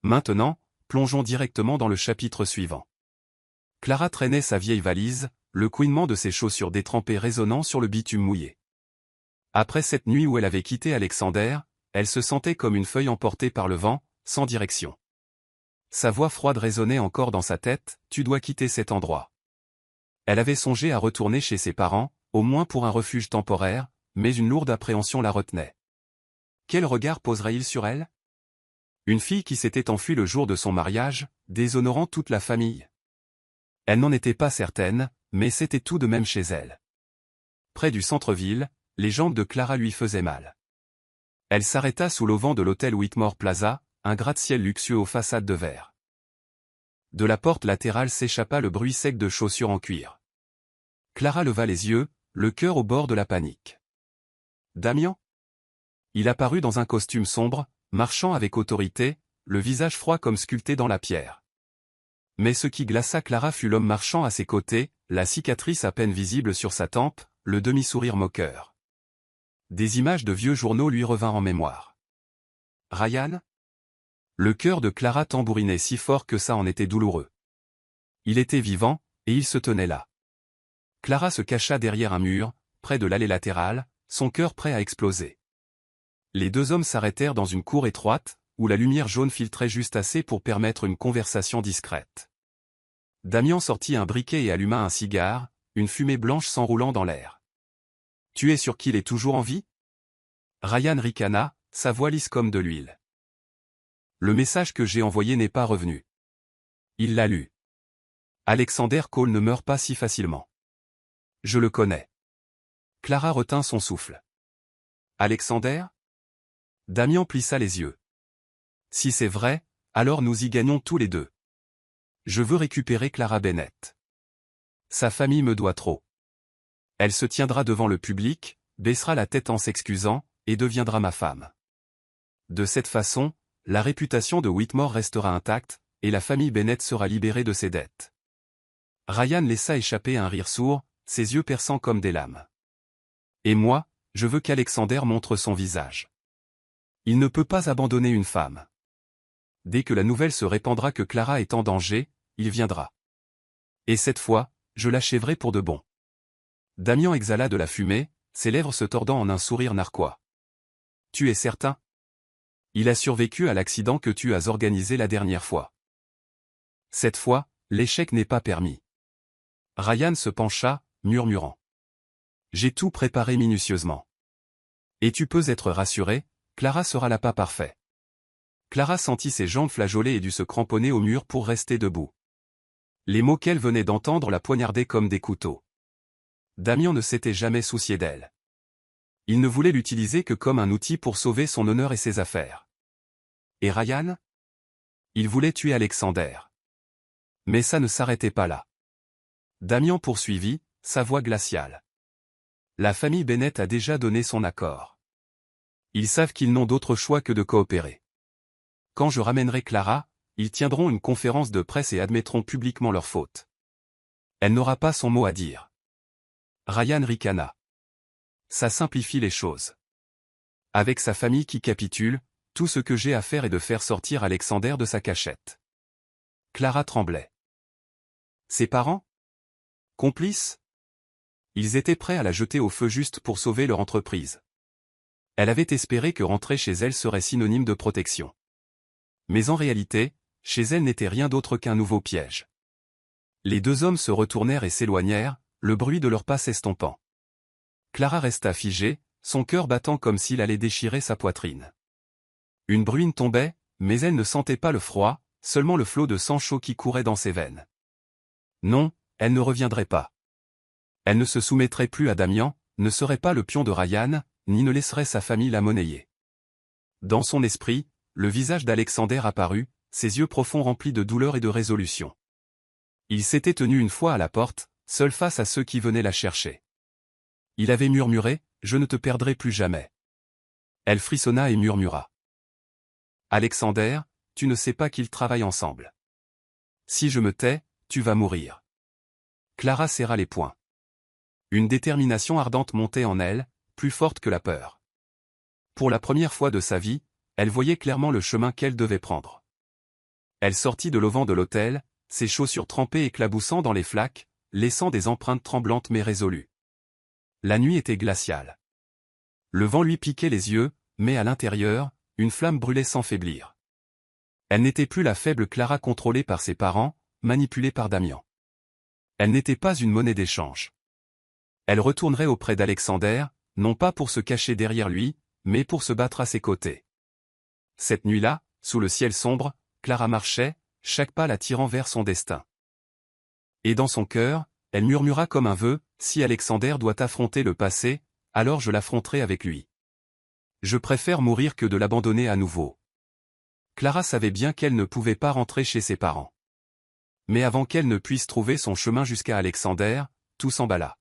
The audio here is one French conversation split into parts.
Maintenant, plongeons directement dans le chapitre suivant. Clara traînait sa vieille valise, le couinement de ses chaussures détrempées résonnant sur le bitume mouillé. Après cette nuit où elle avait quitté Alexander, elle se sentait comme une feuille emportée par le vent, sans direction. Sa voix froide résonnait encore dans sa tête, « Tu dois quitter cet endroit ». Elle avait songé à retourner chez ses parents, au moins pour un refuge temporaire, mais une lourde appréhension la retenait. Quel regard poserait-il sur elle? Une fille qui s'était enfuie le jour de son mariage, déshonorant toute la famille. Elle n'en était pas certaine, mais c'était tout de même chez elle. Près du centre-ville, les jambes de Clara lui faisaient mal. Elle s'arrêta sous l'auvent de l'hôtel Whitmore Plaza, un gratte-ciel luxueux aux façades de verre. De la porte latérale s'échappa le bruit sec de chaussures en cuir. Clara leva les yeux, le cœur au bord de la panique. Damian? Il apparut dans un costume sombre, marchant avec autorité, le visage froid comme sculpté dans la pierre. Mais ce qui glaça Clara fut l'homme marchant à ses côtés, la cicatrice à peine visible sur sa tempe, le demi-sourire moqueur. Des images de vieux journaux lui revinrent en mémoire. Ryan? Le cœur de Clara tambourinait si fort que ça en était douloureux. Il était vivant, et il se tenait là. Clara se cacha derrière un mur, près de l'allée latérale, son cœur prêt à exploser. Les deux hommes s'arrêtèrent dans une cour étroite, où la lumière jaune filtrait juste assez pour permettre une conversation discrète. Damian sortit un briquet et alluma un cigare, une fumée blanche s'enroulant dans l'air. « Tu es sûr qu'il est toujours en vie » Ryan ricana, sa voix lisse comme de l'huile. « Le message que j'ai envoyé n'est pas revenu. » Il l'a lu. « Alexander Cole ne meurt pas si facilement. »« Je le connais. » Clara retint son souffle. « Alexander » Damian plissa les yeux. « Si c'est vrai, alors nous y gagnons tous les deux. Je veux récupérer Clara Bennett. Sa famille me doit trop. Elle se tiendra devant le public, baissera la tête en s'excusant, et deviendra ma femme. De cette façon, la réputation de Whitmore restera intacte, et la famille Bennett sera libérée de ses dettes. » Ryan laissa échapper un rire sourd, ses yeux perçants comme des lames. « Et moi, je veux qu'Alexander montre son visage. Il ne peut pas abandonner une femme. Dès que la nouvelle se répandra que Clara est en danger, il viendra. Et cette fois, je l'achèverai pour de bon. » Damian exhala de la fumée, ses lèvres se tordant en un sourire narquois. « Tu es certain? Il a survécu à l'accident que tu as organisé la dernière fois. Cette fois, l'échec n'est pas permis. » Ryan se pencha, murmurant. « J'ai tout préparé minutieusement. Et tu peux être rassuré, Clara sera là pas parfait. » Clara sentit ses jambes flageoler et dut se cramponner au mur pour rester debout. Les mots qu'elle venait d'entendre la poignardaient comme des couteaux. Damian ne s'était jamais soucié d'elle. Il ne voulait l'utiliser que comme un outil pour sauver son honneur et ses affaires. Et Ryan? Il voulait tuer Alexander. Mais ça ne s'arrêtait pas là. Damian poursuivit, sa voix glaciale. La famille Bennett a déjà donné son accord. Ils savent qu'ils n'ont d'autre choix que de coopérer. Quand je ramènerai Clara, ils tiendront une conférence de presse et admettront publiquement leur faute. Elle n'aura pas son mot à dire. Ryan ricana. Ça simplifie les choses. Avec sa famille qui capitule, tout ce que j'ai à faire est de faire sortir Alexander de sa cachette. Clara tremblait. Ses parents? Complices? Ils étaient prêts à la jeter au feu juste pour sauver leur entreprise. Elle avait espéré que rentrer chez elle serait synonyme de protection. Mais en réalité, chez elle n'était rien d'autre qu'un nouveau piège. Les deux hommes se retournèrent et s'éloignèrent, le bruit de leurs pas s'estompant. Clara resta figée, son cœur battant comme s'il allait déchirer sa poitrine. Une bruine tombait, mais elle ne sentait pas le froid, seulement le flot de sang chaud qui courait dans ses veines. Non, elle ne reviendrait pas. Elle ne se soumettrait plus à Damian, ne serait pas le pion de Ryan, ni ne laisserait sa famille la monnayer. Dans son esprit, le visage d'Alexander apparut, ses yeux profonds remplis de douleur et de résolution. Il s'était tenu une fois à la porte, seul face à ceux qui venaient la chercher. Il avait murmuré, « Je ne te perdrai plus jamais. » Elle frissonna et murmura. « Alexander, tu ne sais pas qu'ils travaillent ensemble. Si je me tais, tu vas mourir. » Clara serra les poings. Une détermination ardente montait en elle, plus forte que la peur. Pour la première fois de sa vie, elle voyait clairement le chemin qu'elle devait prendre. Elle sortit de l'auvent de l'hôtel, ses chaussures trempées éclaboussant dans les flaques, laissant des empreintes tremblantes mais résolues. La nuit était glaciale. Le vent lui piquait les yeux, mais à l'intérieur, une flamme brûlait sans faiblir. Elle n'était plus la faible Clara contrôlée par ses parents, manipulée par Damian. Elle n'était pas une monnaie d'échange. Elle retournerait auprès d'Alexander, non pas pour se cacher derrière lui, mais pour se battre à ses côtés. Cette nuit-là, sous le ciel sombre, Clara marchait, chaque pas la tirant vers son destin. Et dans son cœur, elle murmura comme un vœu, si Alexander doit affronter le passé, alors je l'affronterai avec lui. Je préfère mourir que de l'abandonner à nouveau. Clara savait bien qu'elle ne pouvait pas rentrer chez ses parents. Mais avant qu'elle ne puisse trouver son chemin jusqu'à Alexander, tout s'emballa.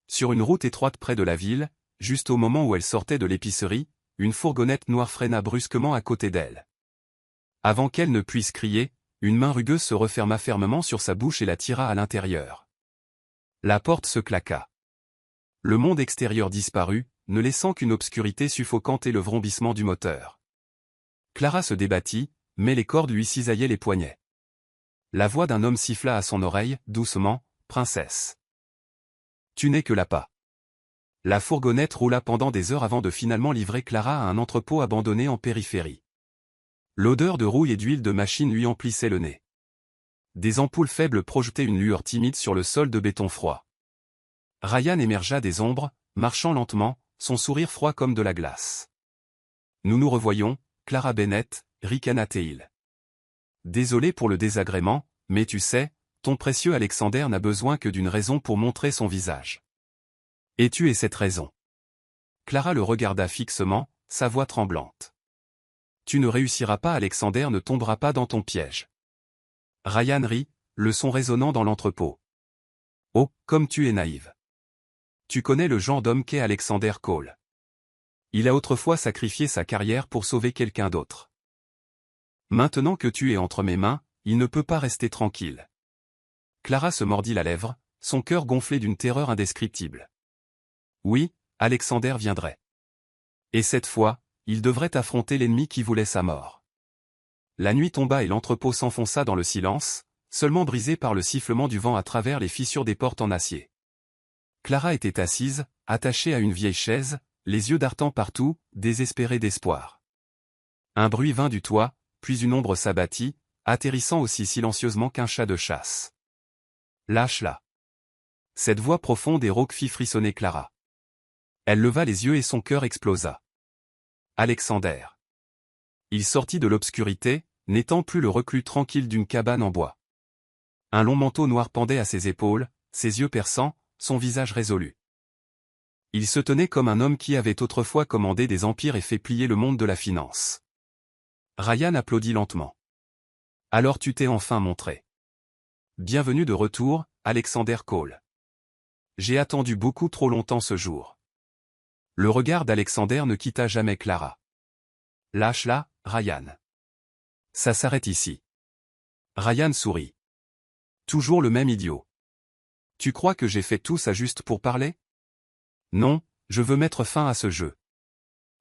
Sur une route étroite près de la ville, juste au moment où elle sortait de l'épicerie, une fourgonnette noire freina brusquement à côté d'elle. Avant qu'elle ne puisse crier, une main rugueuse se referma fermement sur sa bouche et la tira à l'intérieur. La porte se claqua. Le monde extérieur disparut, ne laissant qu'une obscurité suffocante et le vrombissement du moteur. Clara se débattit, mais les cordes luicisaillaient les poignets. La voix d'un homme siffla à son oreille, doucement, « Princesse. Tu n'es que l'appât. » La fourgonnette roula pendant des heures avant de finalement livrer Clara à un entrepôt abandonné en périphérie. L'odeur de rouille et d'huile de machine lui emplissait le nez. Des ampoules faibles projetaient une lueur timide sur le sol de béton froid. Ryan émergea des ombres, marchant lentement, son sourire froid comme de la glace. « Nous nous revoyons, Clara Bennett, » ricana-t-il. « Désolé pour le désagrément, mais tu sais, ton précieux Alexander n'a besoin que d'une raison pour montrer son visage. Et tu es cette raison. » Clara le regarda fixement, sa voix tremblante. « Tu ne réussiras pas, Alexander ne tombera pas dans ton piège. » Ryan rit, le son résonnant dans l'entrepôt. « Oh, comme tu es naïve. Tu connais le genre d'homme qu'est Alexander Cole. Il a autrefois sacrifié sa carrière pour sauver quelqu'un d'autre. Maintenant que tu es entre mes mains, il ne peut pas rester tranquille. » Clara se mordit la lèvre, son cœur gonflé d'une terreur indescriptible. Oui, Alexander viendrait. Et cette fois, il devrait affronter l'ennemi qui voulait sa mort. La nuit tomba et l'entrepôt s'enfonça dans le silence, seulement brisé par le sifflement du vent à travers les fissures des portes en acier. Clara était assise, attachée à une vieille chaise, les yeux dartant partout, désespérée d'espoir. Un bruit vint du toit, puis une ombre s'abattit, atterrissant aussi silencieusement qu'un chat de chasse. « Lâche-la. » Cette voix profonde et rauque fit frissonner Clara. Elle leva les yeux et son cœur explosa. Alexander. Il sortit de l'obscurité, n'étant plus le reclus tranquille d'une cabane en bois. Un long manteau noir pendait à ses épaules, ses yeux perçants, son visage résolu. Il se tenait comme un homme qui avait autrefois commandé des empires et fait plier le monde de la finance. Ryan applaudit lentement. « Alors tu t'es enfin montré. Bienvenue de retour, Alexander Cole. J'ai attendu beaucoup trop longtemps ce jour. » Le regard d'Alexander ne quitta jamais Clara. « Lâche-la, Ryan. Ça s'arrête ici. » Ryan sourit. « Toujours le même idiot. Tu crois que j'ai fait tout ça juste pour parler? Non, je veux mettre fin à ce jeu.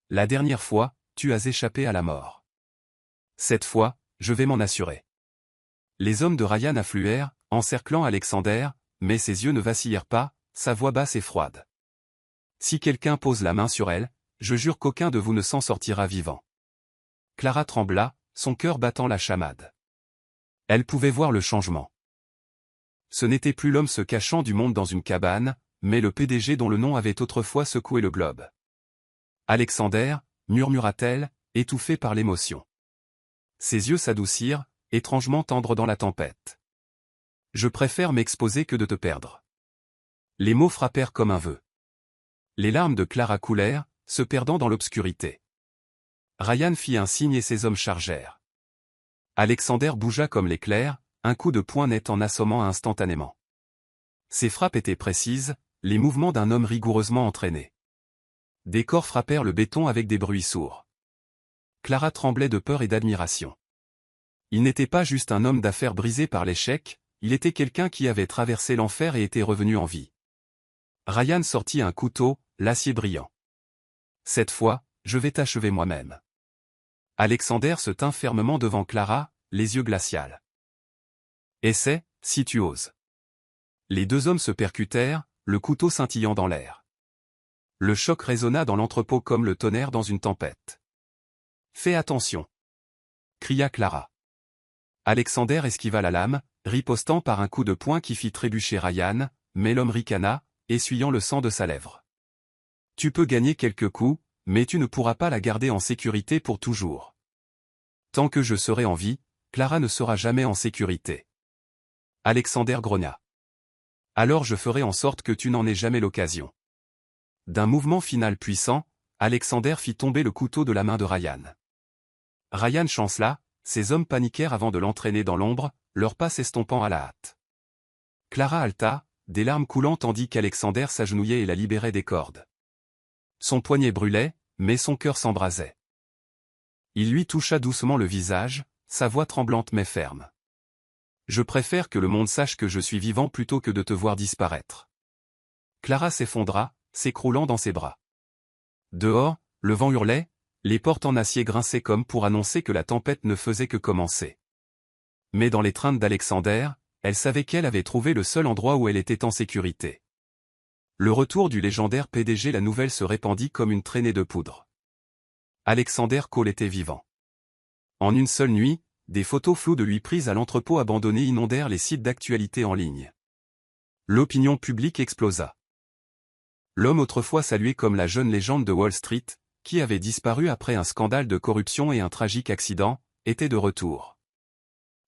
La dernière fois, tu as échappé à la mort. Cette fois, je vais m'en assurer. » Les hommes de Ryan affluèrent, encerclant Alexander, mais ses yeux ne vacillèrent pas, sa voix basse et froide. « Si quelqu'un pose la main sur elle, je jure qu'aucun de vous ne s'en sortira vivant. » Clara trembla, son cœur battant la chamade. Elle pouvait voir le changement. Ce n'était plus l'homme se cachant du monde dans une cabane, mais le PDG dont le nom avait autrefois secoué le globe. « Alexander » murmura-t-elle, étouffée par l'émotion. Ses yeux s'adoucirent, étrangement tendres dans la tempête. « Je préfère m'exposer que de te perdre. » Les mots frappèrent comme un vœu. Les larmes de Clara coulèrent, se perdant dans l'obscurité. Ryan fit un signe et ses hommes chargèrent. Alexander bougea comme l'éclair, un coup de poing net en assommant instantanément. Ses frappes étaient précises, les mouvements d'un homme rigoureusement entraîné. Des corps frappèrent le béton avec des bruits sourds. Clara tremblait de peur et d'admiration. Il n'était pas juste un homme d'affaires brisé par l'échec, il était quelqu'un qui avait traversé l'enfer et était revenu en vie. Ryan sortit un couteau, l'acier brillant. « Cette fois, je vais t'achever moi-même. » Alexander se tint fermement devant Clara, les yeux glacials. Essaie, si tu oses. Les deux hommes se percutèrent, le couteau scintillant dans l'air. Le choc résonna dans l'entrepôt comme le tonnerre dans une tempête. « Fais attention !» cria Clara. Alexander esquiva la lame, ripostant par un coup de poing qui fit trébucher Ryan, mais l'homme ricana, essuyant le sang de sa lèvre. « Tu peux gagner quelques coups, mais tu ne pourras pas la garder en sécurité pour toujours. Tant que je serai en vie, Clara ne sera jamais en sécurité. » Alexander grogna. « Alors je ferai en sorte que tu n'en aies jamais l'occasion. » D'un mouvement final puissant, Alexander fit tomber le couteau de la main de Ryan. Ryan chancela, ses hommes paniquèrent avant de l'entraîner dans l'ombre, leurs pas s'estompant à la hâte. Clara haleta, des larmes coulant tandis qu'Alexander s'agenouillait et la libérait des cordes. Son poignet brûlait, mais son cœur s'embrasait. Il lui toucha doucement le visage, sa voix tremblante mais ferme. « Je préfère que le monde sache que je suis vivant plutôt que de te voir disparaître. » Clara s'effondra, s'écroulant dans ses bras. Dehors, le vent hurlait, les portes en acier grinçaient comme pour annoncer que la tempête ne faisait que commencer. Mais dans l'étreinte d'Alexander, elle savait qu'elle avait trouvé le seul endroit où elle était en sécurité. Le retour du légendaire PDG, la nouvelle se répandit comme une traînée de poudre. Alexander Cole était vivant. En une seule nuit, des photos floues de lui prises à l'entrepôt abandonné inondèrent les sites d'actualité en ligne. L'opinion publique explosa. L'homme autrefois salué comme la jeune légende de Wall Street, qui avait disparu après un scandale de corruption et un tragique accident, était de retour.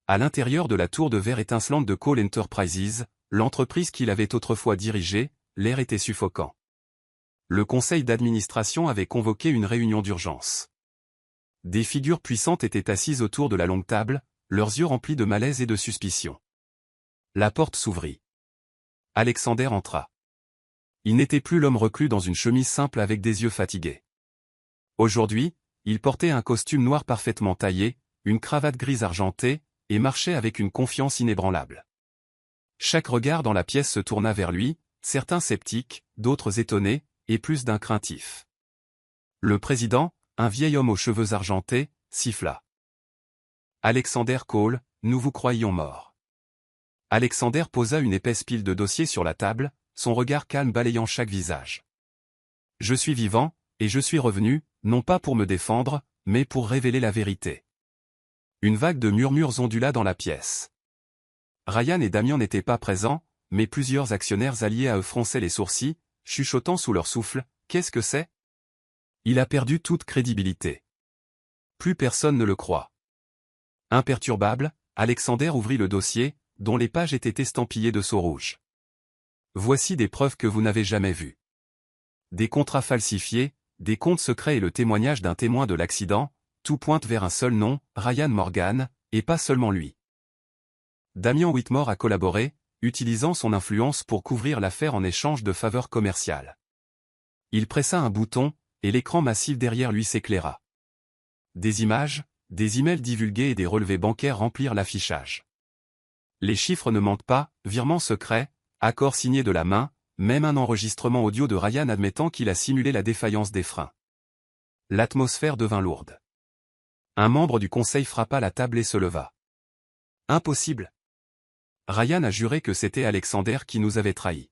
À l'intérieur de la tour de verre étincelante de Cole Enterprises, l'entreprise qu'il avait autrefois dirigée, l'air était suffocant. Le conseil d'administration avait convoqué une réunion d'urgence. Des figures puissantes étaient assises autour de la longue table, leurs yeux remplis de malaise et de suspicion. La porte s'ouvrit. Alexander entra. Il n'était plus l'homme reclus dans une chemise simple avec des yeux fatigués. Aujourd'hui, il portait un costume noir parfaitement taillé, une cravate grise argentée, et marchait avec une confiance inébranlable. Chaque regard dans la pièce se tourna vers lui, certains sceptiques, d'autres étonnés, et plus d'un craintif. Le président, un vieil homme aux cheveux argentés, siffla. « Alexander Cole, nous vous croyions mort. » Alexander posa une épaisse pile de dossiers sur la table, son regard calme balayant chaque visage. « Je suis vivant, et je suis revenu, non pas pour me défendre, mais pour révéler la vérité. » Une vague de murmures ondula dans la pièce. Ryan et Damien n'étaient pas présents, mais plusieurs actionnaires alliés à eux fronçaient les sourcils, chuchotant sous leur souffle, « Qu'est-ce que c'est ?» Il a perdu toute crédibilité. Plus personne ne le croit. Imperturbable, Alexander ouvrit le dossier, dont les pages étaient estampillées de sceaux rouges. Voici des preuves que vous n'avez jamais vues. Des contrats falsifiés, des comptes secrets et le témoignage d'un témoin de l'accident, tout pointe vers un seul nom, Ryan Morgan, et pas seulement lui. Damien Whitmore a collaboré, utilisant son influence pour couvrir l'affaire en échange de faveurs commerciales. Il pressa un bouton, et l'écran massif derrière lui s'éclaira. Des images, des emails divulgués et des relevés bancaires remplirent l'affichage. Les chiffres ne mentent pas, virements secrets, accords signés de la main, même un enregistrement audio de Ryan admettant qu'il a simulé la défaillance des freins. L'atmosphère devint lourde. Un membre du conseil frappa la table et se leva. « Impossible ! Ryan a juré que c'était Alexander qui nous avait trahis. »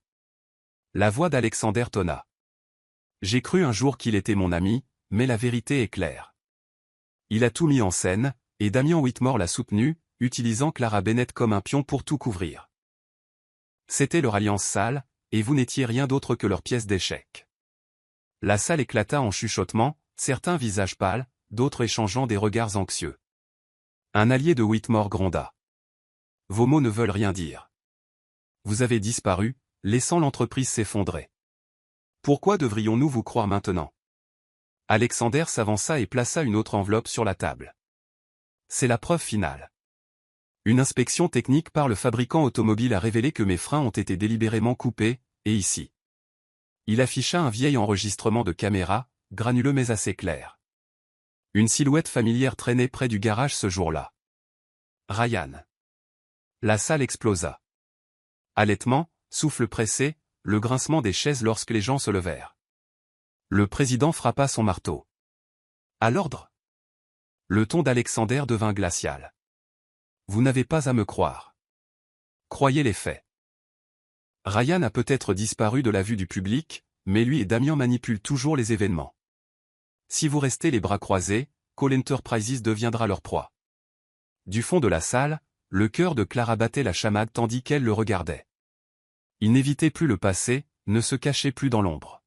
La voix d'Alexander tonna. « J'ai cru un jour qu'il était mon ami, mais la vérité est claire. Il a tout mis en scène, et Damien Whitmore l'a soutenu, utilisant Clara Bennett comme un pion pour tout couvrir. C'était leur alliance sale, et vous n'étiez rien d'autre que leur pièce d'échec. » La salle éclata en chuchotements, certains visages pâles, d'autres échangeant des regards anxieux. Un allié de Whitmore gronda. « Vos mots ne veulent rien dire. Vous avez disparu, laissant l'entreprise s'effondrer. Pourquoi devrions-nous vous croire maintenant ?» Alexander s'avança et plaça une autre enveloppe sur la table. C'est la preuve finale. Une inspection technique par le fabricant automobile a révélé que mes freins ont été délibérément coupés, et ici. Il afficha un vieil enregistrement de caméra, granuleux mais assez clair. Une silhouette familière traînait près du garage ce jour-là. Ryan. La salle explosa. Halètement, souffle pressé, le grincement des chaises lorsque les gens se levèrent. Le président frappa son marteau. « À l'ordre !» Le ton d'Alexander devint glacial. vous n'avez pas à me croire. Croyez les faits. Ryan a peut-être disparu de la vue du public, mais lui et Damian manipulent toujours les événements. Si vous restez les bras croisés, Cole Enterprises deviendra leur proie. Du fond de la salle, le cœur de Clara battait la chamade tandis qu'elle le regardait. Il n'évitait plus le passé, ne se cachait plus dans l'ombre.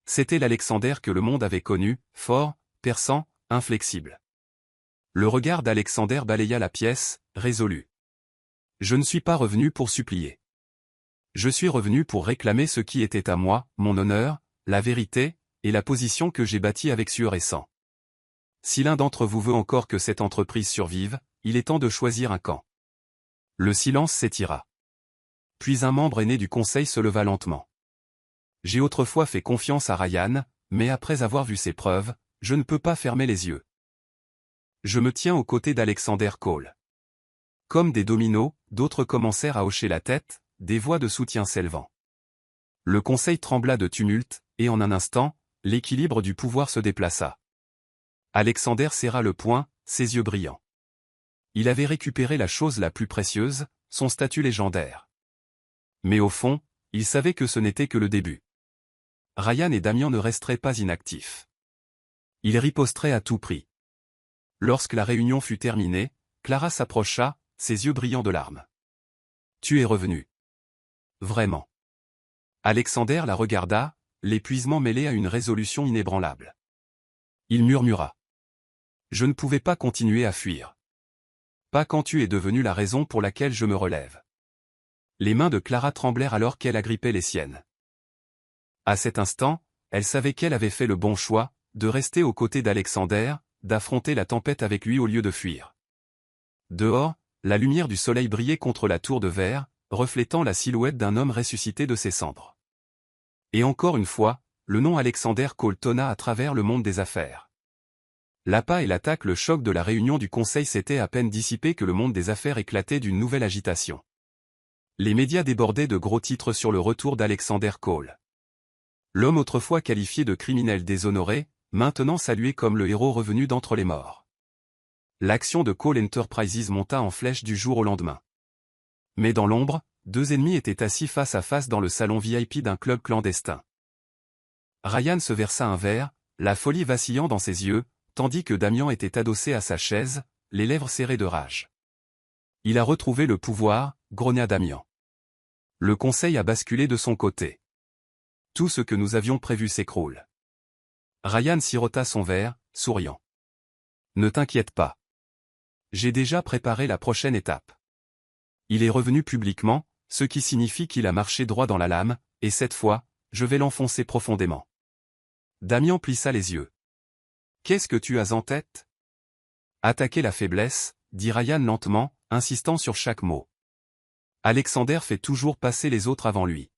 C'était l'Alexander que le monde avait connu, fort, perçant, inflexible. Le regard d'Alexander balaya la pièce, résolu. Je ne suis pas revenu pour supplier. Je suis revenu pour réclamer ce qui était à moi, mon honneur, la vérité, et la position que j'ai bâtie avec sueur et sang. Si l'un d'entre vous veut encore que cette entreprise survive, il est temps de choisir un camp. Le silence s'étira. Puis un membre aîné du conseil se leva lentement. J'ai autrefois fait confiance à Ryan, mais après avoir vu ses preuves, je ne peux pas fermer les yeux. Je me tiens aux côtés d'Alexander Cole. Comme des dominos, d'autres commencèrent à hocher la tête, des voix de soutien s'élevant. Le conseil trembla de tumulte, et en un instant, l'équilibre du pouvoir se déplaça. Alexander serra le poing, ses yeux brillants. Il avait récupéré la chose la plus précieuse, son statut légendaire. Mais au fond, il savait que ce n'était que le début. Ryan et Damian ne resteraient pas inactifs. Ils riposteraient à tout prix. Lorsque la réunion fut terminée, Clara s'approcha, ses yeux brillants de larmes. « Tu es revenu. » « Vraiment. » Alexander la regarda, l'épuisement mêlé à une résolution inébranlable. Il murmura. « Je ne pouvais pas continuer à fuir. Pas quand tu es devenu la raison pour laquelle je me relève. » Les mains de Clara tremblèrent alors qu'elle agrippait les siennes. À cet instant, elle savait qu'elle avait fait le bon choix, de rester aux côtés d'Alexander, d'affronter la tempête avec lui au lieu de fuir. Dehors, la lumière du soleil brillait contre la tour de verre, reflétant la silhouette d'un homme ressuscité de ses cendres. Et encore une fois, le nom Alexander Cole tonna à travers le monde des affaires. L'appât et l'attaque, le choc de la réunion du conseil s'était à peine dissipé que le monde des affaires éclatait d'une nouvelle agitation. Les médias débordaient de gros titres sur le retour d'Alexander Cole. L'homme autrefois qualifié de criminel déshonoré, maintenant salué comme le héros revenu d'entre les morts. L'action de Cole Enterprises monta en flèche du jour au lendemain. Mais dans l'ombre, deux ennemis étaient assis face à face dans le salon VIP d'un club clandestin. Ryan se versa un verre, la folie vacillant dans ses yeux, tandis que Damian était adossé à sa chaise, les lèvres serrées de rage. « Il a retrouvé le pouvoir », grogna Damian. Le conseil a basculé de son côté. Tout ce que nous avions prévu s'écroule. Ryan sirota son verre, souriant. « Ne t'inquiète pas. J'ai déjà préparé la prochaine étape. Il est revenu publiquement, ce qui signifie qu'il a marché droit dans la lame, et cette fois, je vais l'enfoncer profondément. » Damian plissa les yeux. « Qu'est-ce que tu as en tête ? » « Attaquer la faiblesse, » dit Ryan lentement, insistant sur chaque mot. Alexander fait toujours passer les autres avant lui.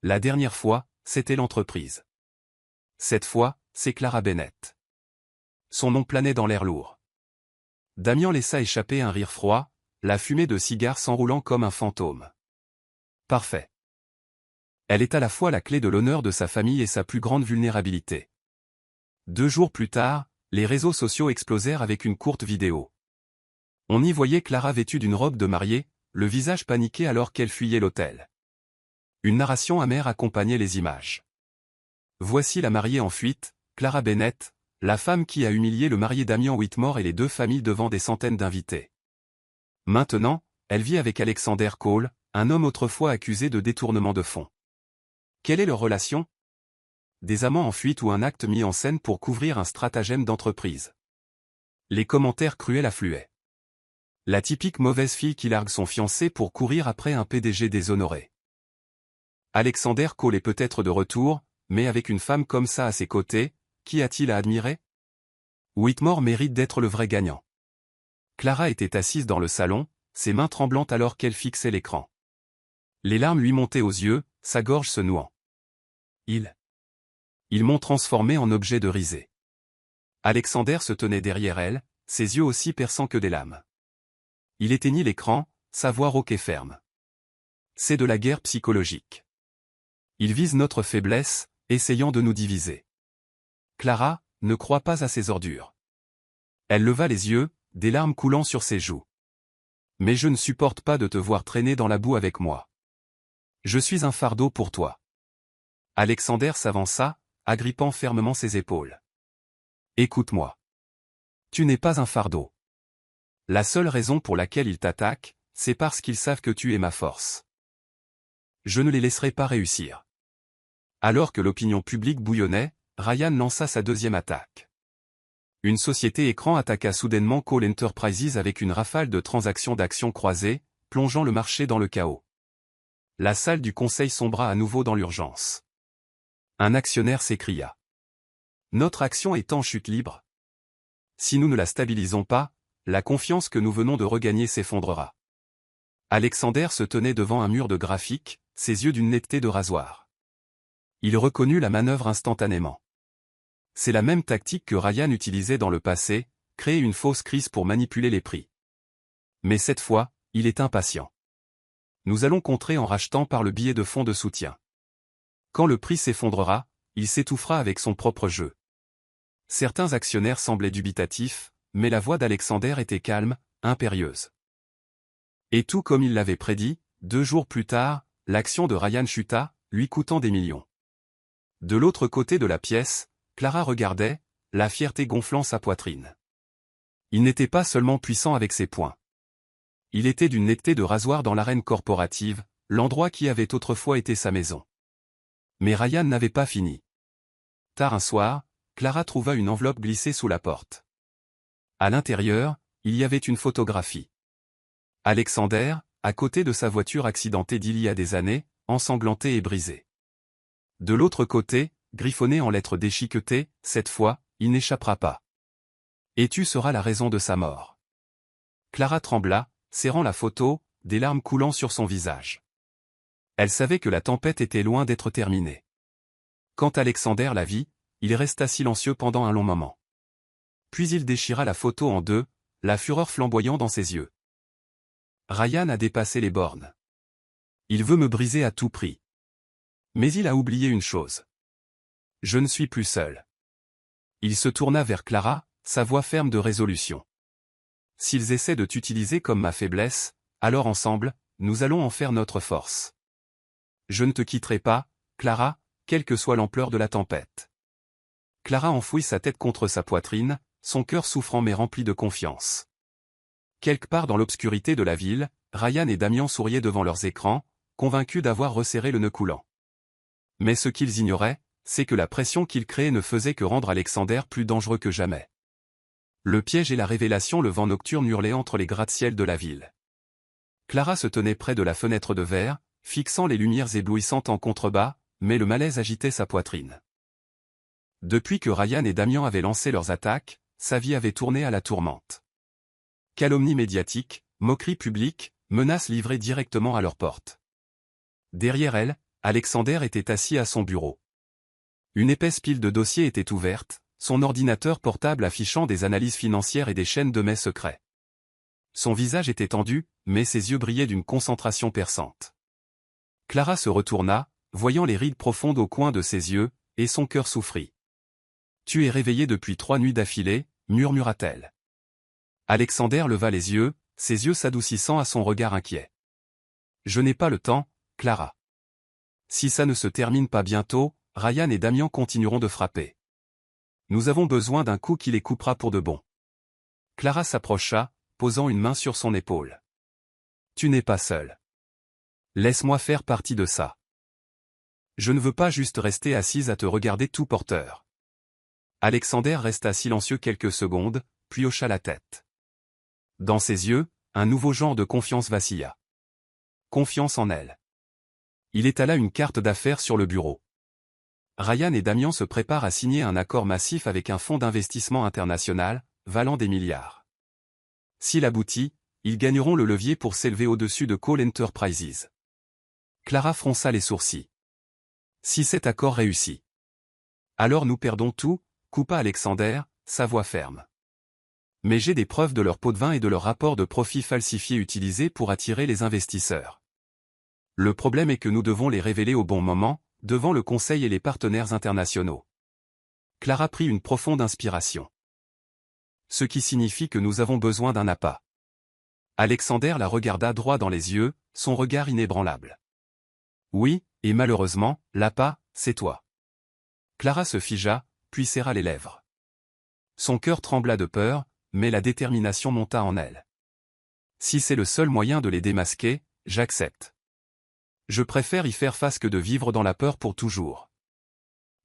La dernière fois, c'était l'entreprise. Cette fois, c'est Clara Bennett. Son nom planait dans l'air lourd. Damian laissa échapper un rire froid, la fumée de cigare s'enroulant comme un fantôme. Parfait. Elle est à la fois la clé de l'honneur de sa famille et sa plus grande vulnérabilité. 2 jours plus tard, les réseaux sociaux explosèrent avec une courte vidéo. On y voyait Clara vêtue d'une robe de mariée, le visage paniqué alors qu'elle fuyait l'hôtel. Une narration amère accompagnait les images. Voici la mariée en fuite, Clara Bennett, la femme qui a humilié le marié Damian Whitmore et les 2 familles devant des centaines d'invités. Maintenant, elle vit avec Alexander Cole, un homme autrefois accusé de détournement de fonds. Quelle est leur relation ? Des amants en fuite ou un acte mis en scène pour couvrir un stratagème d'entreprise. Les commentaires cruels affluaient. La typique mauvaise fille qui largue son fiancé pour courir après un PDG déshonoré. Alexander Cole est peut-être de retour, mais avec une femme comme ça à ses côtés, qui a-t-il à admirer ? Whitmore mérite d'être le vrai gagnant. Clara était assise dans le salon, ses mains tremblantes alors qu'elle fixait l'écran. Les larmes lui montaient aux yeux, sa gorge se nouant. Ils m'ont transformé en objet de risée. Alexander se tenait derrière elle, ses yeux aussi perçants que des lames. Il éteignit l'écran, sa voix rauque et ferme. C'est de la guerre psychologique. Ils visent notre faiblesse, essayant de nous diviser. Clara, ne crois pas à ces ordures. Elle leva les yeux, des larmes coulant sur ses joues. Mais je ne supporte pas de te voir traîner dans la boue avec moi. Je suis un fardeau pour toi. Alexander s'avança, agrippant fermement ses épaules. Écoute-moi. Tu n'es pas un fardeau. La seule raison pour laquelle ils t'attaquent, c'est parce qu'ils savent que tu es ma force. Je ne les laisserai pas réussir. Alors que l'opinion publique bouillonnait, Ryan lança sa deuxième attaque. Une société écran attaqua soudainement Cole Enterprises avec une rafale de transactions d'actions croisées, plongeant le marché dans le chaos. La salle du conseil sombra à nouveau dans l'urgence. Un actionnaire s'écria. Notre action est en chute libre. Si nous ne la stabilisons pas, la confiance que nous venons de regagner s'effondrera. Alexander se tenait devant un mur de graphiques, ses yeux d'une netteté de rasoir. Il reconnut la manœuvre instantanément. C'est la même tactique que Ryan utilisait dans le passé, créer une fausse crise pour manipuler les prix. Mais cette fois, il est impatient. Nous allons contrer en rachetant par le biais de fonds de soutien. Quand le prix s'effondrera, il s'étouffera avec son propre jeu. Certains actionnaires semblaient dubitatifs, mais la voix d'Alexander était calme, impérieuse. Et tout comme il l'avait prédit, 2 jours plus tard, l'action de Ryan chuta, lui coûtant des millions. De l'autre côté de la pièce, Clara regardait, la fierté gonflant sa poitrine. Il n'était pas seulement puissant avec ses poings. Il était d'une netteté de rasoir dans l'arène corporative, l'endroit qui avait autrefois été sa maison. Mais Ryan n'avait pas fini. Tard un soir, Clara trouva une enveloppe glissée sous la porte. À l'intérieur, il y avait une photographie. Alexander, à côté de sa voiture accidentée d'il y a des années, ensanglantée et brisée. De l'autre côté, griffonné en lettres déchiquetées, cette fois, il n'échappera pas. Et tu seras la raison de sa mort. Clara trembla, serrant la photo, des larmes coulant sur son visage. Elle savait que la tempête était loin d'être terminée. Quand Alexander la vit, il resta silencieux pendant un long moment. Puis il déchira la photo en deux, la fureur flamboyant dans ses yeux. Ryan a dépassé les bornes. Il veut me briser à tout prix. Mais il a oublié une chose. Je ne suis plus seul. Il se tourna vers Clara, sa voix ferme de résolution. S'ils essaient de t'utiliser comme ma faiblesse, alors ensemble, nous allons en faire notre force. Je ne te quitterai pas, Clara, quelle que soit l'ampleur de la tempête. Clara enfouit sa tête contre sa poitrine, son cœur souffrant mais rempli de confiance. Quelque part dans l'obscurité de la ville, Ryan et Damian souriaient devant leurs écrans, convaincus d'avoir resserré le nœud coulant. Mais ce qu'ils ignoraient, c'est que la pression qu'ils créaient ne faisait que rendre Alexander plus dangereux que jamais. Le piège et la révélation, le vent nocturne hurlait entre les gratte-ciel de la ville. Clara se tenait près de la fenêtre de verre, fixant les lumières éblouissantes en contrebas, mais le malaise agitait sa poitrine. Depuis que Ryan et Damian avaient lancé leurs attaques, sa vie avait tourné à la tourmente. Calomnie médiatique, moquerie publique, menaces livrées directement à leur porte. Derrière elle, Alexander était assis à son bureau. Une épaisse pile de dossiers était ouverte, son ordinateur portable affichant des analyses financières et des chaînes de mets secrets. Son visage était tendu, mais ses yeux brillaient d'une concentration perçante. Clara se retourna, voyant les rides profondes au coin de ses yeux, et son cœur souffrit. « Tu es réveillé depuis 3 nuits d'affilée » murmura-t-elle. Alexander leva les yeux, ses yeux s'adoucissant à son regard inquiet. « Je n'ai pas le temps, Clara. Si ça ne se termine pas bientôt, Ryan et Damian continueront de frapper. Nous avons besoin d'un coup qui les coupera pour de bon. » Clara s'approcha, posant une main sur son épaule. « Tu n'es pas seul. Laisse-moi faire partie de ça. Je ne veux pas juste rester assise à te regarder tout porteur. » Alexander resta silencieux quelques secondes, puis hocha la tête. Dans ses yeux, un nouveau genre de confiance vacilla. Confiance en elle. Il étala une carte d'affaires sur le bureau. Ryan et Damian se préparent à signer un accord massif avec un fonds d'investissement international, valant des milliards. S'il aboutit, ils gagneront le levier pour s'élever au-dessus de Cole Enterprises. Clara fronça les sourcils. Si cet accord réussit, alors nous perdons tout, coupa Alexander, sa voix ferme. Mais j'ai des preuves de leur pot de vin et de leur rapport de profit falsifié utilisé pour attirer les investisseurs. Le problème est que nous devons les révéler au bon moment, devant le Conseil et les partenaires internationaux. Clara prit une profonde inspiration. Ce qui signifie que nous avons besoin d'un appât. Alexander la regarda droit dans les yeux, son regard inébranlable. Oui, et malheureusement, l'appât, c'est toi. Clara se figea, puis serra les lèvres. Son cœur trembla de peur, mais la détermination monta en elle. Si c'est le seul moyen de les démasquer, j'accepte. Je préfère y faire face que de vivre dans la peur pour toujours.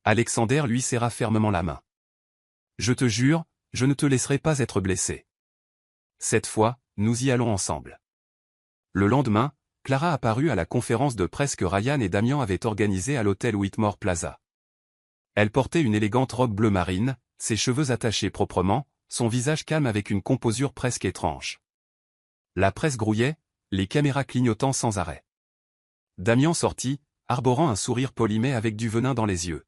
Alexander lui serra fermement la main. Je te jure, je ne te laisserai pas être blessé. Cette fois, nous y allons ensemble. Le lendemain, Clara apparut à la conférence de presse que Ryan et Damian avaient organisée à l'hôtel Whitmore Plaza. Elle portait une élégante robe bleu marine, ses cheveux attachés proprement, son visage calme avec une composure presque étrange. La presse grouillait, les caméras clignotant sans arrêt. Damian sortit, arborant un sourire polimé avec du venin dans les yeux.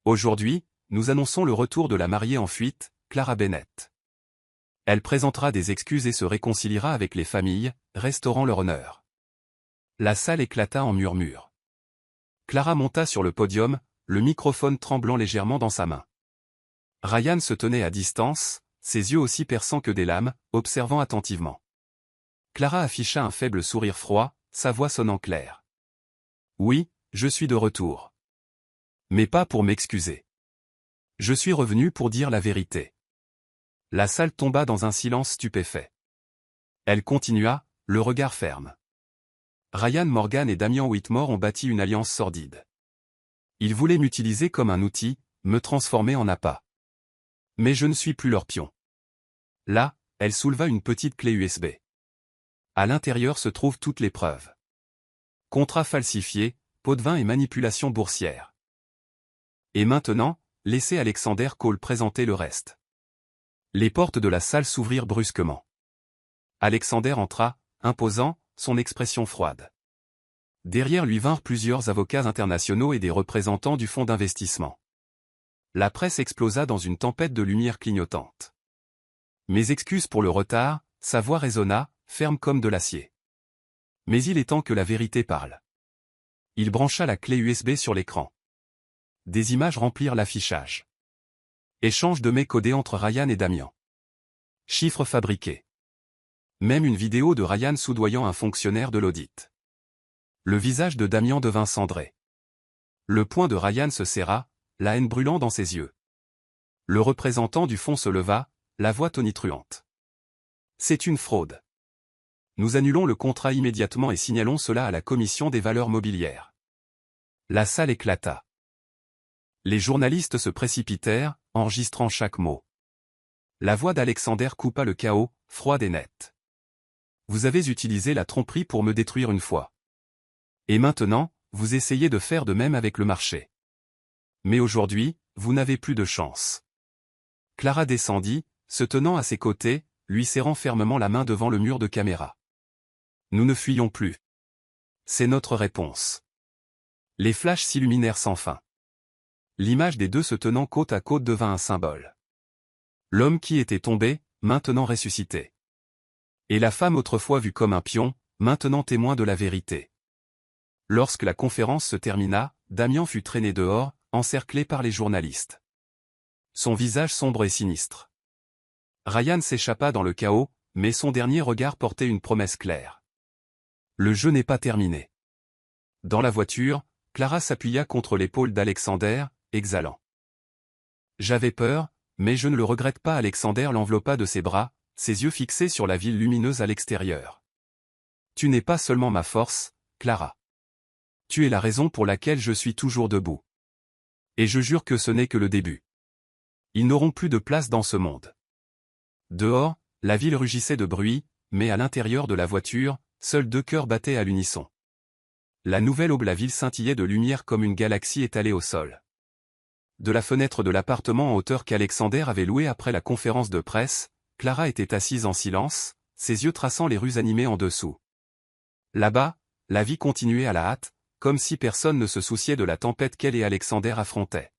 Aujourd'hui, nous annonçons le retour de la mariée en fuite, Clara Bennett. Elle présentera des excuses et se réconciliera avec les familles, restaurant leur honneur. La salle éclata en murmures. Clara monta sur le podium, le microphone tremblant légèrement dans sa main. Ryan se tenait à distance, ses yeux aussi perçants que des lames, observant attentivement. Clara afficha un faible sourire froid, sa voix sonnant claire. Oui, je suis de retour. Mais pas pour m'excuser. Je suis revenu pour dire la vérité. La salle tomba dans un silence stupéfait. Elle continua, le regard ferme. Ryan Morgan et Damian Whitmore ont bâti une alliance sordide. Ils voulaient m'utiliser comme un outil, me transformer en appât. Mais je ne suis plus leur pion. Là, elle souleva une petite clé USB. À l'intérieur se trouvent toutes les preuves. Contrats falsifiés, pots de vin et manipulation boursière. Et maintenant, laissez Alexander Cole présenter le reste. Les portes de la salle s'ouvrirent brusquement. Alexander entra, imposant, son expression froide. Derrière lui vinrent plusieurs avocats internationaux et des représentants du fonds d'investissement. La presse explosa dans une tempête de lumière clignotante. Mes excuses pour le retard, sa voix résonna, ferme comme de l'acier. Mais il est temps que la vérité parle. Il brancha la clé USB sur l'écran. Des images remplirent l'affichage. Échange de mails codés entre Ryan et Damian. Chiffres fabriqués. Même une vidéo de Ryan soudoyant un fonctionnaire de l'audit. Le visage de Damian devint cendré. Le poing de Ryan se serra, la haine brûlant dans ses yeux. Le représentant du fonds se leva, la voix tonitruante. C'est une fraude. Nous annulons le contrat immédiatement et signalons cela à la Commission des valeurs mobilières. La salle éclata. Les journalistes se précipitèrent, enregistrant chaque mot. La voix d'Alexander coupa le chaos, froide et nette. Vous avez utilisé la tromperie pour me détruire une fois. Et maintenant, vous essayez de faire de même avec le marché. Mais aujourd'hui, vous n'avez plus de chance. Clara descendit, se tenant à ses côtés, lui serrant fermement la main devant le mur de caméra. Nous ne fuyons plus. C'est notre réponse. Les flashs s'illuminèrent sans fin. L'image des deux se tenant côte à côte devint un symbole. L'homme qui était tombé, maintenant ressuscité. Et la femme autrefois vue comme un pion, maintenant témoin de la vérité. Lorsque la conférence se termina, Damian fut traîné dehors, encerclé par les journalistes. Son visage sombre et sinistre. Ryan s'échappa dans le chaos, mais son dernier regard portait une promesse claire. Le jeu n'est pas terminé. Dans la voiture, Clara s'appuya contre l'épaule d'Alexander, exhalant. J'avais peur, mais je ne le regrette pas. Alexander l'enveloppa de ses bras, ses yeux fixés sur la ville lumineuse à l'extérieur. Tu n'es pas seulement ma force, Clara. Tu es la raison pour laquelle je suis toujours debout. Et je jure que ce n'est que le début. Ils n'auront plus de place dans ce monde. Dehors, la ville rugissait de bruit, mais à l'intérieur de la voiture, seuls deux cœurs battaient à l'unisson. La nouvelle aube, la ville scintillait de lumière comme une galaxie étalée au sol. De la fenêtre de l'appartement en hauteur qu'Alexander avait loué après la conférence de presse, Clara était assise en silence, ses yeux traçant les rues animées en dessous. Là-bas, la vie continuait à la hâte, comme si personne ne se souciait de la tempête qu'elle et Alexander affrontaient.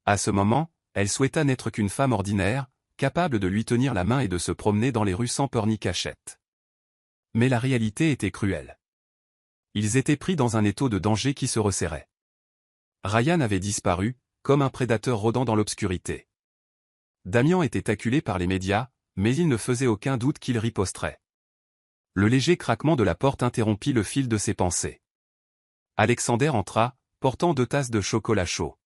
À ce moment, elle souhaita n'être qu'une femme ordinaire, capable de lui tenir la main et de se promener dans les rues sans peur ni cachette. Mais la réalité était cruelle. Ils étaient pris dans un étau de danger qui se resserrait. Ryan avait disparu, comme un prédateur rôdant dans l'obscurité. Damian était acculé par les médias, mais il ne faisait aucun doute qu'il riposterait. Le léger craquement de la porte interrompit le fil de ses pensées. Alexander entra, portant 2 tasses de chocolat chaud.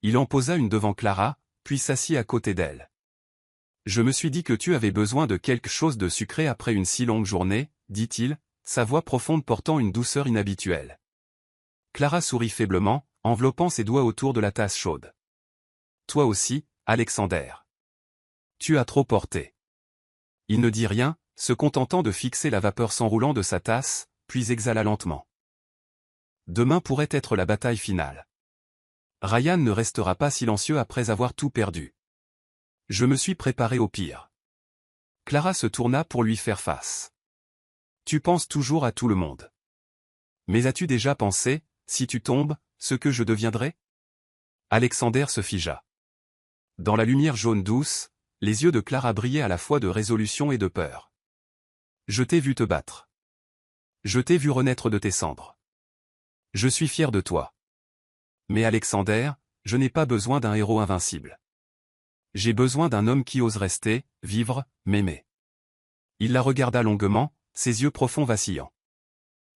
Il en posa une devant Clara, puis s'assit à côté d'elle. « Je me suis dit que tu avais besoin de quelque chose de sucré après une si longue journée, » dit-il, sa voix profonde portant une douceur inhabituelle. Clara sourit faiblement, enveloppant ses doigts autour de la tasse chaude. « Toi aussi, Alexander. Tu as trop porté. » Il ne dit rien, se contentant de fixer la vapeur s'enroulant de sa tasse, puis exhala lentement. Demain pourrait être la bataille finale. Ryan ne restera pas silencieux après avoir tout perdu. Je me suis préparé au pire. Clara se tourna pour lui faire face. Tu penses toujours à tout le monde. Mais as-tu déjà pensé, si tu tombes, ce que je deviendrai? Alexander se figea. Dans la lumière jaune douce, les yeux de Clara brillaient à la fois de résolution et de peur. Je t'ai vu te battre. Je t'ai vu renaître de tes cendres. Je suis fier de toi. Mais Alexander, je n'ai pas besoin d'un héros invincible. J'ai besoin d'un homme qui ose rester, vivre, m'aimer. Il la regarda longuement, ses yeux profonds vacillants.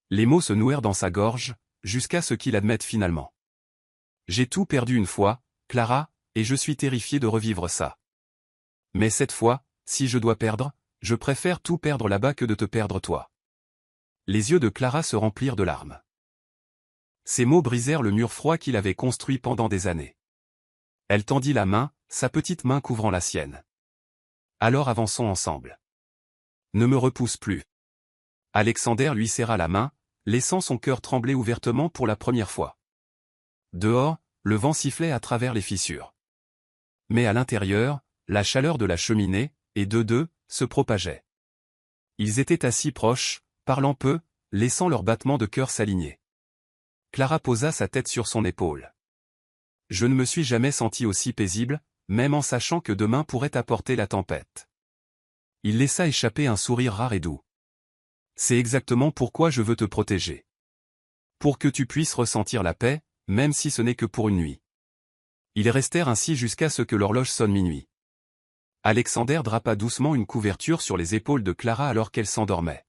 Les mots se nouèrent dans sa gorge, jusqu'à ce qu'il admette finalement. J'ai tout perdu une fois, Clara, et je suis terrifié de revivre ça. Mais cette fois, si je dois perdre, je préfère tout perdre là-bas que de te perdre toi. Les yeux de Clara se remplirent de larmes. Ces mots brisèrent le mur froid qu'il avait construit pendant des années. Elle tendit la main, sa petite main couvrant la sienne. Alors avançons ensemble. Ne me repousse plus. Alexander lui serra la main, laissant son cœur trembler ouvertement pour la première fois. Dehors, le vent sifflait à travers les fissures. Mais à l'intérieur, la chaleur de la cheminée, et d'eux, se propageait. Ils étaient assis proches, parlant peu, laissant leurs battements de cœur s'aligner. Clara posa sa tête sur son épaule. Je ne me suis jamais senti aussi paisible, même en sachant que demain pourrait apporter la tempête. Il laissa échapper un sourire rare et doux. C'est exactement pourquoi je veux te protéger. Pour que tu puisses ressentir la paix, même si ce n'est que pour une nuit. Ils restèrent ainsi jusqu'à ce que l'horloge sonne minuit. Alexander drapa doucement une couverture sur les épaules de Clara alors qu'elle s'endormait.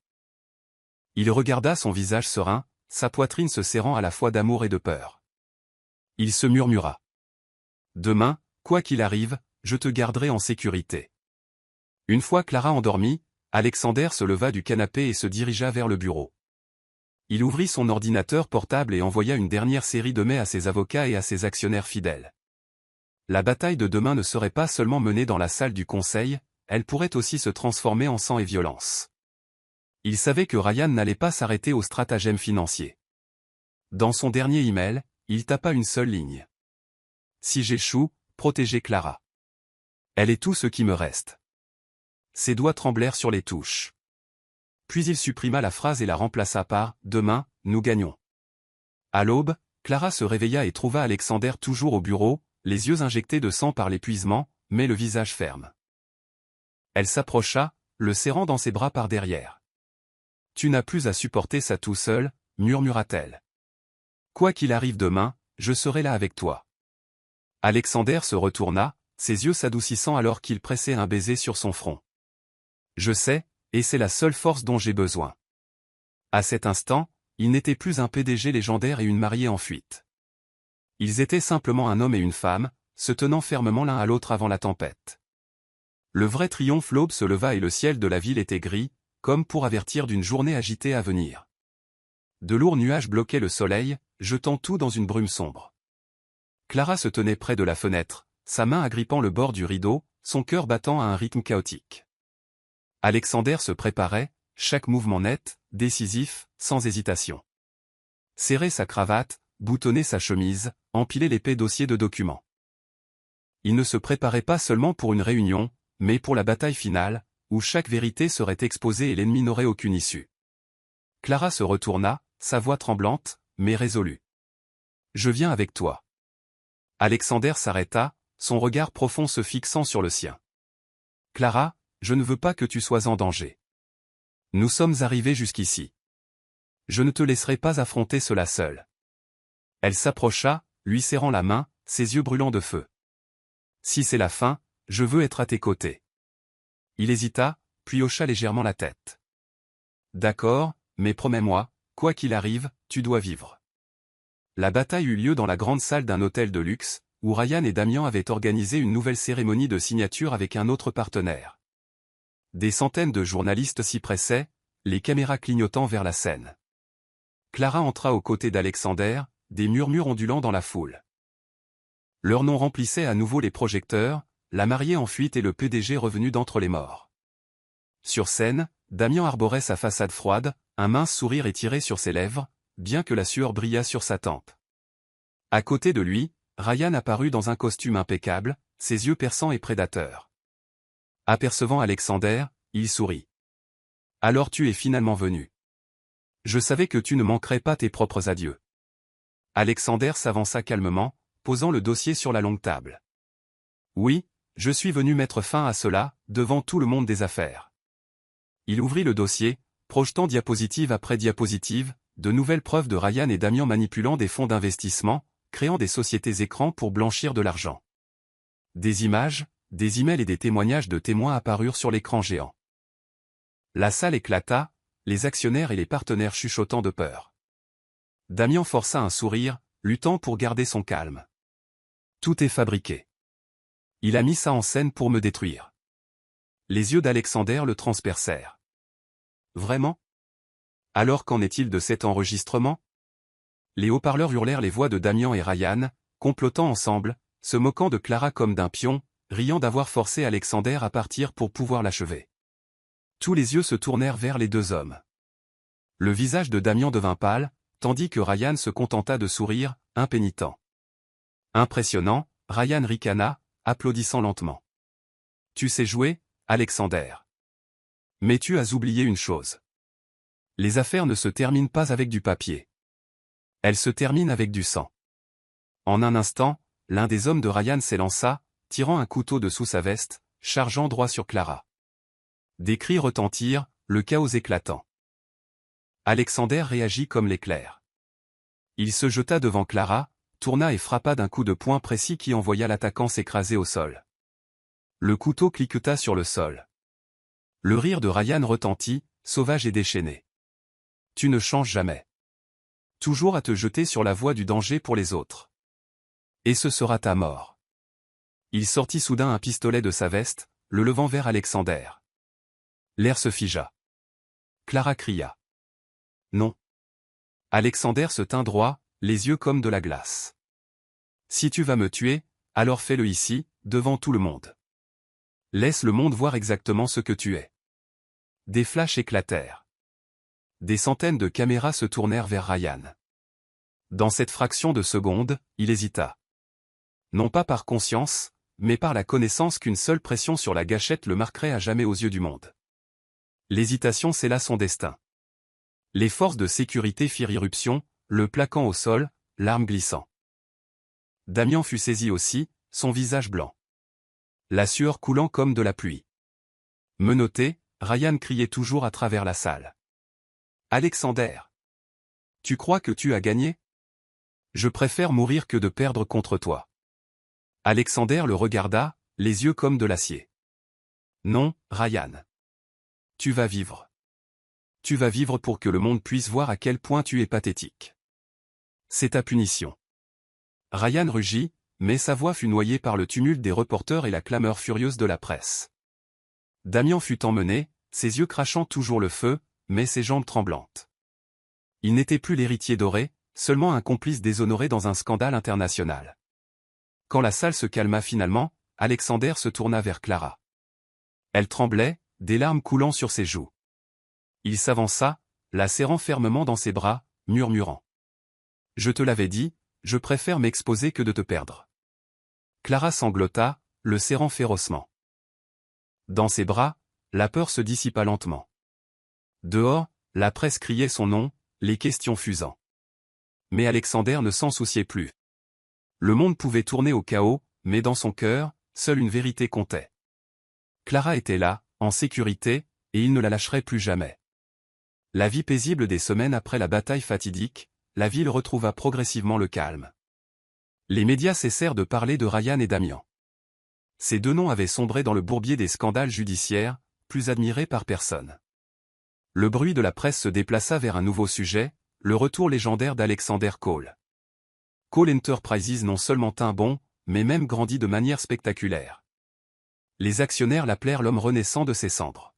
Il regarda son visage serein, sa poitrine se serrant à la fois d'amour et de peur. Il se murmura. Demain, quoi qu'il arrive, je te garderai en sécurité. Une fois Clara endormie, Alexander se leva du canapé et se dirigea vers le bureau. Il ouvrit son ordinateur portable et envoya une dernière série de mails à ses avocats et à ses actionnaires fidèles. La bataille de demain ne serait pas seulement menée dans la salle du conseil, elle pourrait aussi se transformer en sang et violence. Il savait que Ryan n'allait pas s'arrêter au stratagème financier. Dans son dernier email, il tapa une seule ligne. Si j'échoue, protégez Clara. Elle est tout ce qui me reste. Ses doigts tremblèrent sur les touches. Puis il supprima la phrase et la remplaça par « Demain, nous gagnons ». À l'aube, Clara se réveilla et trouva Alexander toujours au bureau, les yeux injectés de sang par l'épuisement, mais le visage ferme. Elle s'approcha, le serrant dans ses bras par derrière. « Tu n'as plus à supporter ça tout seul, » murmura-t-elle. « Quoi qu'il arrive demain, je serai là avec toi. » Alexander se retourna, ses yeux s'adoucissant alors qu'il pressait un baiser sur son front. « Je sais, et c'est la seule force dont j'ai besoin. » À cet instant, il n'était plus un PDG légendaire et une mariée en fuite. Ils étaient simplement un homme et une femme, se tenant fermement l'un à l'autre avant la tempête. Le vrai triomphe. L'aube se leva et le ciel de la ville était gris, comme pour avertir d'une journée agitée à venir. De lourds nuages bloquaient le soleil, jetant tout dans une brume sombre. Clara se tenait près de la fenêtre, sa main agrippant le bord du rideau, son cœur battant à un rythme chaotique. Alexander se préparait, chaque mouvement net, décisif, sans hésitation. Serrer sa cravate, boutonner sa chemise, empiler l'épais dossier de documents. Il ne se préparait pas seulement pour une réunion, mais pour la bataille finale, où chaque vérité serait exposée et l'ennemi n'aurait aucune issue. Clara se retourna, sa voix tremblante, mais résolue. « Je viens avec toi. » Alexander s'arrêta, son regard profond se fixant sur le sien. « Clara, je ne veux pas que tu sois en danger. Nous sommes arrivés jusqu'ici. Je ne te laisserai pas affronter cela seule. » Elle s'approcha, lui serrant la main, ses yeux brûlants de feu. « Si c'est la fin, je veux être à tes côtés. » Il hésita, puis hocha légèrement la tête. D'accord, mais promets-moi, quoi qu'il arrive, tu dois vivre. La bataille eut lieu dans la grande salle d'un hôtel de luxe, où Ryan et Damian avaient organisé une nouvelle cérémonie de signature avec un autre partenaire. Des centaines de journalistes s'y pressaient, les caméras clignotant vers la scène. Clara entra aux côtés d'Alexander, des murmures ondulant dans la foule. Leur nom remplissait à nouveau les projecteurs, la mariée en fuite et le PDG revenu d'entre les morts. Sur scène, Damian arborait sa façade froide, un mince sourire étiré sur ses lèvres, bien que la sueur brillât sur sa tempe. À côté de lui, Ryan apparut dans un costume impeccable, ses yeux perçants et prédateurs. Apercevant Alexander, il sourit. « Alors tu es finalement venu. Je savais que tu ne manquerais pas tes propres adieux. » Alexander s'avança calmement, posant le dossier sur la longue table. « Oui, je suis venu mettre fin à cela, devant tout le monde des affaires. » Il ouvrit le dossier, projetant diapositive après diapositive, de nouvelles preuves de Ryan et Damian manipulant des fonds d'investissement, créant des sociétés écrans pour blanchir de l'argent. Des images, des emails et des témoignages de témoins apparurent sur l'écran géant. La salle éclata, les actionnaires et les partenaires chuchotant de peur. Damian força un sourire, luttant pour garder son calme. « Tout est fabriqué. Il a mis ça en scène pour me détruire. » Les yeux d'Alexander le transpercèrent. « Vraiment ? Alors qu'en est-il de cet enregistrement ?» Les haut-parleurs hurlèrent les voix de Damian et Ryan, complotant ensemble, se moquant de Clara comme d'un pion, riant d'avoir forcé Alexander à partir pour pouvoir l'achever. Tous les yeux se tournèrent vers les deux hommes. Le visage de Damian devint pâle, tandis que Ryan se contenta de sourire, impénitent. Impressionnant, Ryan ricana, applaudissant lentement. « Tu sais jouer, Alexander. Mais tu as oublié une chose. Les affaires ne se terminent pas avec du papier. Elles se terminent avec du sang. » En un instant, l'un des hommes de Ryan s'élança, tirant un couteau de sous sa veste, chargeant droit sur Clara. Des cris retentirent, le chaos éclatant. Alexander réagit comme l'éclair. Il se jeta devant Clara, tourna et frappa d'un coup de poing précis qui envoya l'attaquant s'écraser au sol. Le couteau cliqueta sur le sol. Le rire de Ryan retentit, sauvage et déchaîné. « Tu ne changes jamais. Toujours à te jeter sur la voie du danger pour les autres. Et ce sera ta mort. » Il sortit soudain un pistolet de sa veste, le levant vers Alexander. L'air se figea. Clara cria. « Non. » Alexander se tint droit, les yeux comme de la glace. « Si tu vas me tuer, alors fais-le ici, devant tout le monde. Laisse le monde voir exactement ce que tu es. » Des flashs éclatèrent. Des centaines de caméras se tournèrent vers Ryan. Dans cette fraction de seconde, il hésita. Non pas par conscience, mais par la connaissance qu'une seule pression sur la gâchette le marquerait à jamais aux yeux du monde. L'hésitation scella son destin. Les forces de sécurité firent irruption, le plaquant au sol, l'arme glissant. Damian fut saisi aussi, son visage blanc. La sueur coulant comme de la pluie. Menotté, Ryan criait toujours à travers la salle. « Alexander! Tu crois que tu as gagné? Je préfère mourir que de perdre contre toi. » Alexander le regarda, les yeux comme de l'acier. « Non, Ryan. Tu vas vivre. Tu vas vivre pour que le monde puisse voir à quel point tu es pathétique. C'est ta punition. » Ryan rugit, mais sa voix fut noyée par le tumulte des reporters et la clameur furieuse de la presse. Damian fut emmené, ses yeux crachant toujours le feu, mais ses jambes tremblantes. Il n'était plus l'héritier doré, seulement un complice déshonoré dans un scandale international. Quand la salle se calma finalement, Alexander se tourna vers Clara. Elle tremblait, des larmes coulant sur ses joues. Il s'avança, la serrant fermement dans ses bras, murmurant. « Je te l'avais dit, je préfère m'exposer que de te perdre. » Clara sanglota, le serrant férocement. Dans ses bras, la peur se dissipa lentement. Dehors, la presse criait son nom, les questions fusant. Mais Alexander ne s'en souciait plus. Le monde pouvait tourner au chaos, mais dans son cœur, seule une vérité comptait. Clara était là, en sécurité, et il ne la lâcherait plus jamais. La vie paisible des semaines après la bataille fatidique, la ville retrouva progressivement le calme. Les médias cessèrent de parler de Ryan et Damian. Ces deux noms avaient sombré dans le bourbier des scandales judiciaires, plus admirée par personne. Le bruit de la presse se déplaça vers un nouveau sujet, le retour légendaire d'Alexander Cole. Cole Enterprises non seulement tint bon, mais même grandit de manière spectaculaire. Les actionnaires l'appelèrent l'homme renaissant de ses cendres.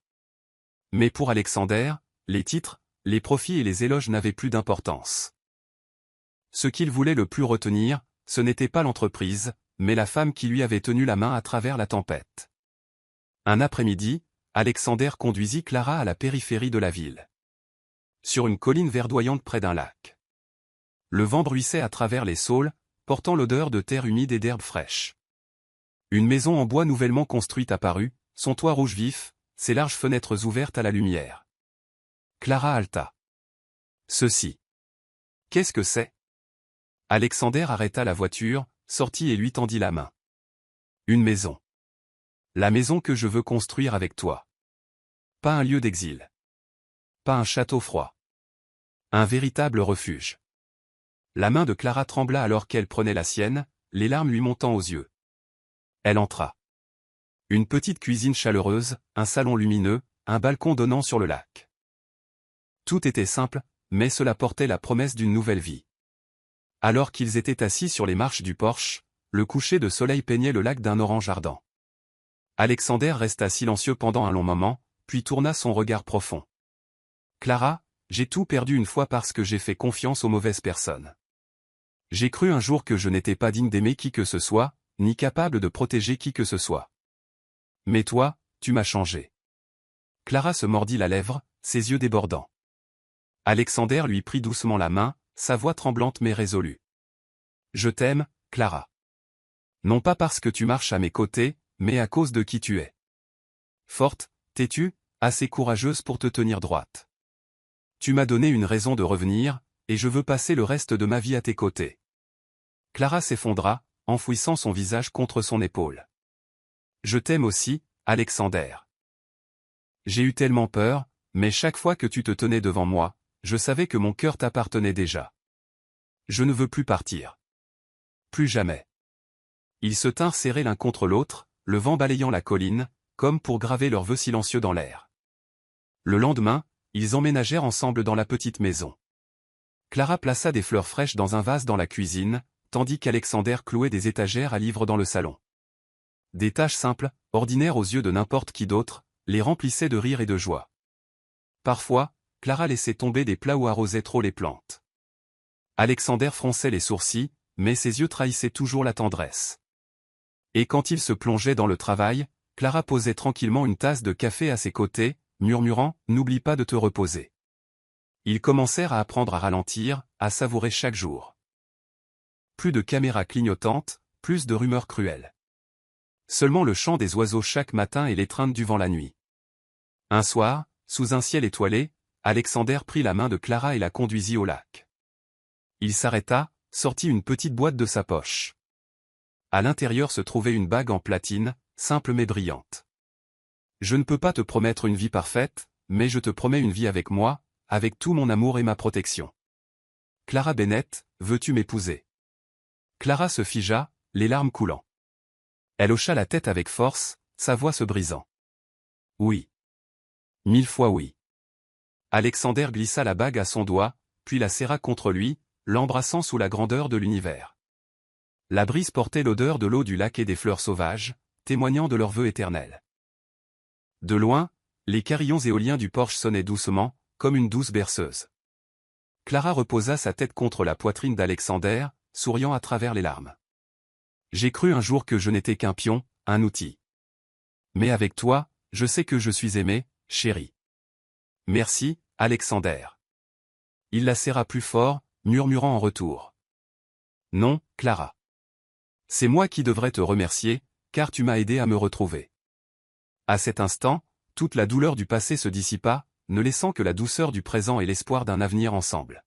Mais pour Alexander, les titres, les profits et les éloges n'avaient plus d'importance. Ce qu'il voulait le plus retenir, ce n'était pas l'entreprise, mais la femme qui lui avait tenu la main à travers la tempête. Un après-midi, Alexander conduisit Clara à la périphérie de la ville. Sur une colline verdoyante près d'un lac. Le vent bruissait à travers les saules, portant l'odeur de terre humide et d'herbes fraîches. Une maison en bois nouvellement construite apparut, son toit rouge vif, ses larges fenêtres ouvertes à la lumière. Clara halta. Ceci. Qu'est-ce que c'est? Alexander arrêta la voiture, sortit et lui tendit la main. Une maison. La maison que je veux construire avec toi. Pas un lieu d'exil. Pas un château froid. Un véritable refuge. La main de Clara trembla alors qu'elle prenait la sienne, les larmes lui montant aux yeux. Elle entra. Une petite cuisine chaleureuse, un salon lumineux, un balcon donnant sur le lac. Tout était simple, mais cela portait la promesse d'une nouvelle vie. Alors qu'ils étaient assis sur les marches du porche, le coucher de soleil peignait le lac d'un orange ardent. Alexander resta silencieux pendant un long moment, puis tourna son regard profond. Clara, j'ai tout perdu une fois parce que j'ai fait confiance aux mauvaises personnes. J'ai cru un jour que je n'étais pas digne d'aimer qui que ce soit, ni capable de protéger qui que ce soit. Mais toi, tu m'as changé. Clara se mordit la lèvre, ses yeux débordants. Alexander lui prit doucement la main, sa voix tremblante mais résolue. Je t'aime, Clara. Non pas parce que tu marches à mes côtés, mais à cause de qui tu es. Forte, têtue, assez courageuse pour te tenir droite. Tu m'as donné une raison de revenir, et je veux passer le reste de ma vie à tes côtés. Clara s'effondra, enfouissant son visage contre son épaule. Je t'aime aussi, Alexander. J'ai eu tellement peur, mais chaque fois que tu te tenais devant moi, je savais que mon cœur t'appartenait déjà. Je ne veux plus partir. Plus jamais. Ils se tinrent serrés l'un contre l'autre, le vent balayant la colline, comme pour graver leurs vœux silencieux dans l'air. Le lendemain, ils emménagèrent ensemble dans la petite maison. Clara plaça des fleurs fraîches dans un vase dans la cuisine, tandis qu'Alexander clouait des étagères à livres dans le salon. Des tâches simples, ordinaires aux yeux de n'importe qui d'autre, les remplissaient de rire et de joie. Parfois, Clara laissait tomber des plats ou arrosait trop les plantes. Alexander fronçait les sourcils, mais ses yeux trahissaient toujours la tendresse. Et quand il se plongeait dans le travail, Clara posait tranquillement une tasse de café à ses côtés, murmurant « N'oublie pas de te reposer ». Ils commencèrent à apprendre à ralentir, à savourer chaque jour. Plus de caméras clignotantes, plus de rumeurs cruelles. Seulement le chant des oiseaux chaque matin et l'étreinte du vent la nuit. Un soir, sous un ciel étoilé, Alexander prit la main de Clara et la conduisit au lac. Il s'arrêta, sortit une petite boîte de sa poche. À l'intérieur se trouvait une bague en platine, simple mais brillante. Je ne peux pas te promettre une vie parfaite, mais je te promets une vie avec moi, avec tout mon amour et ma protection. Clara Bennett, veux-tu m'épouser? Clara se figea, les larmes coulant. Elle hocha la tête avec force, sa voix se brisant. Oui. 1000 fois oui. Alexander glissa la bague à son doigt, puis la serra contre lui, l'embrassant sous la grandeur de l'univers. La brise portait l'odeur de l'eau du lac et des fleurs sauvages, témoignant de leur vœu éternel. De loin, les carillons éoliens du porche sonnaient doucement, comme une douce berceuse. Clara reposa sa tête contre la poitrine d'Alexander, souriant à travers les larmes. J'ai cru un jour que je n'étais qu'un pion, un outil. Mais avec toi, je sais que je suis aimé, chérie. Merci, Alexander. Il la serra plus fort, murmurant en retour. Non, Clara. C'est moi qui devrais te remercier, car tu m'as aidé à me retrouver. À cet instant, toute la douleur du passé se dissipa, ne laissant que la douceur du présent et l'espoir d'un avenir ensemble.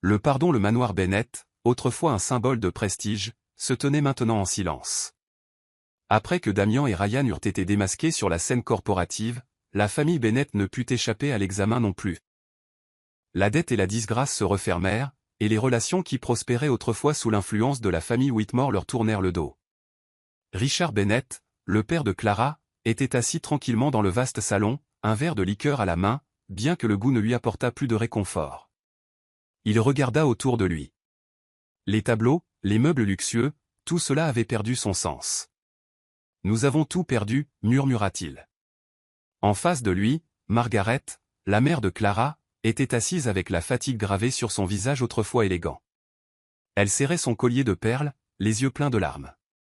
Le manoir Bennett, autrefois un symbole de prestige, se tenait maintenant en silence. Après que Damian et Ryan eurent été démasqués sur la scène corporative, la famille Bennett ne put échapper à l'examen non plus. La dette et la disgrâce se refermèrent, et les relations qui prospéraient autrefois sous l'influence de la famille Whitmore leur tournèrent le dos. Richard Bennett, le père de Clara, était assis tranquillement dans le vaste salon, un verre de liqueur à la main, bien que le goût ne lui apportât plus de réconfort. Il regarda autour de lui. Les tableaux, les meubles luxueux, tout cela avait perdu son sens. « Nous avons tout perdu », murmura-t-il. En face de lui, Margaret, la mère de Clara, était assise avec la fatigue gravée sur son visage autrefois élégant. Elle serrait son collier de perles, les yeux pleins de larmes.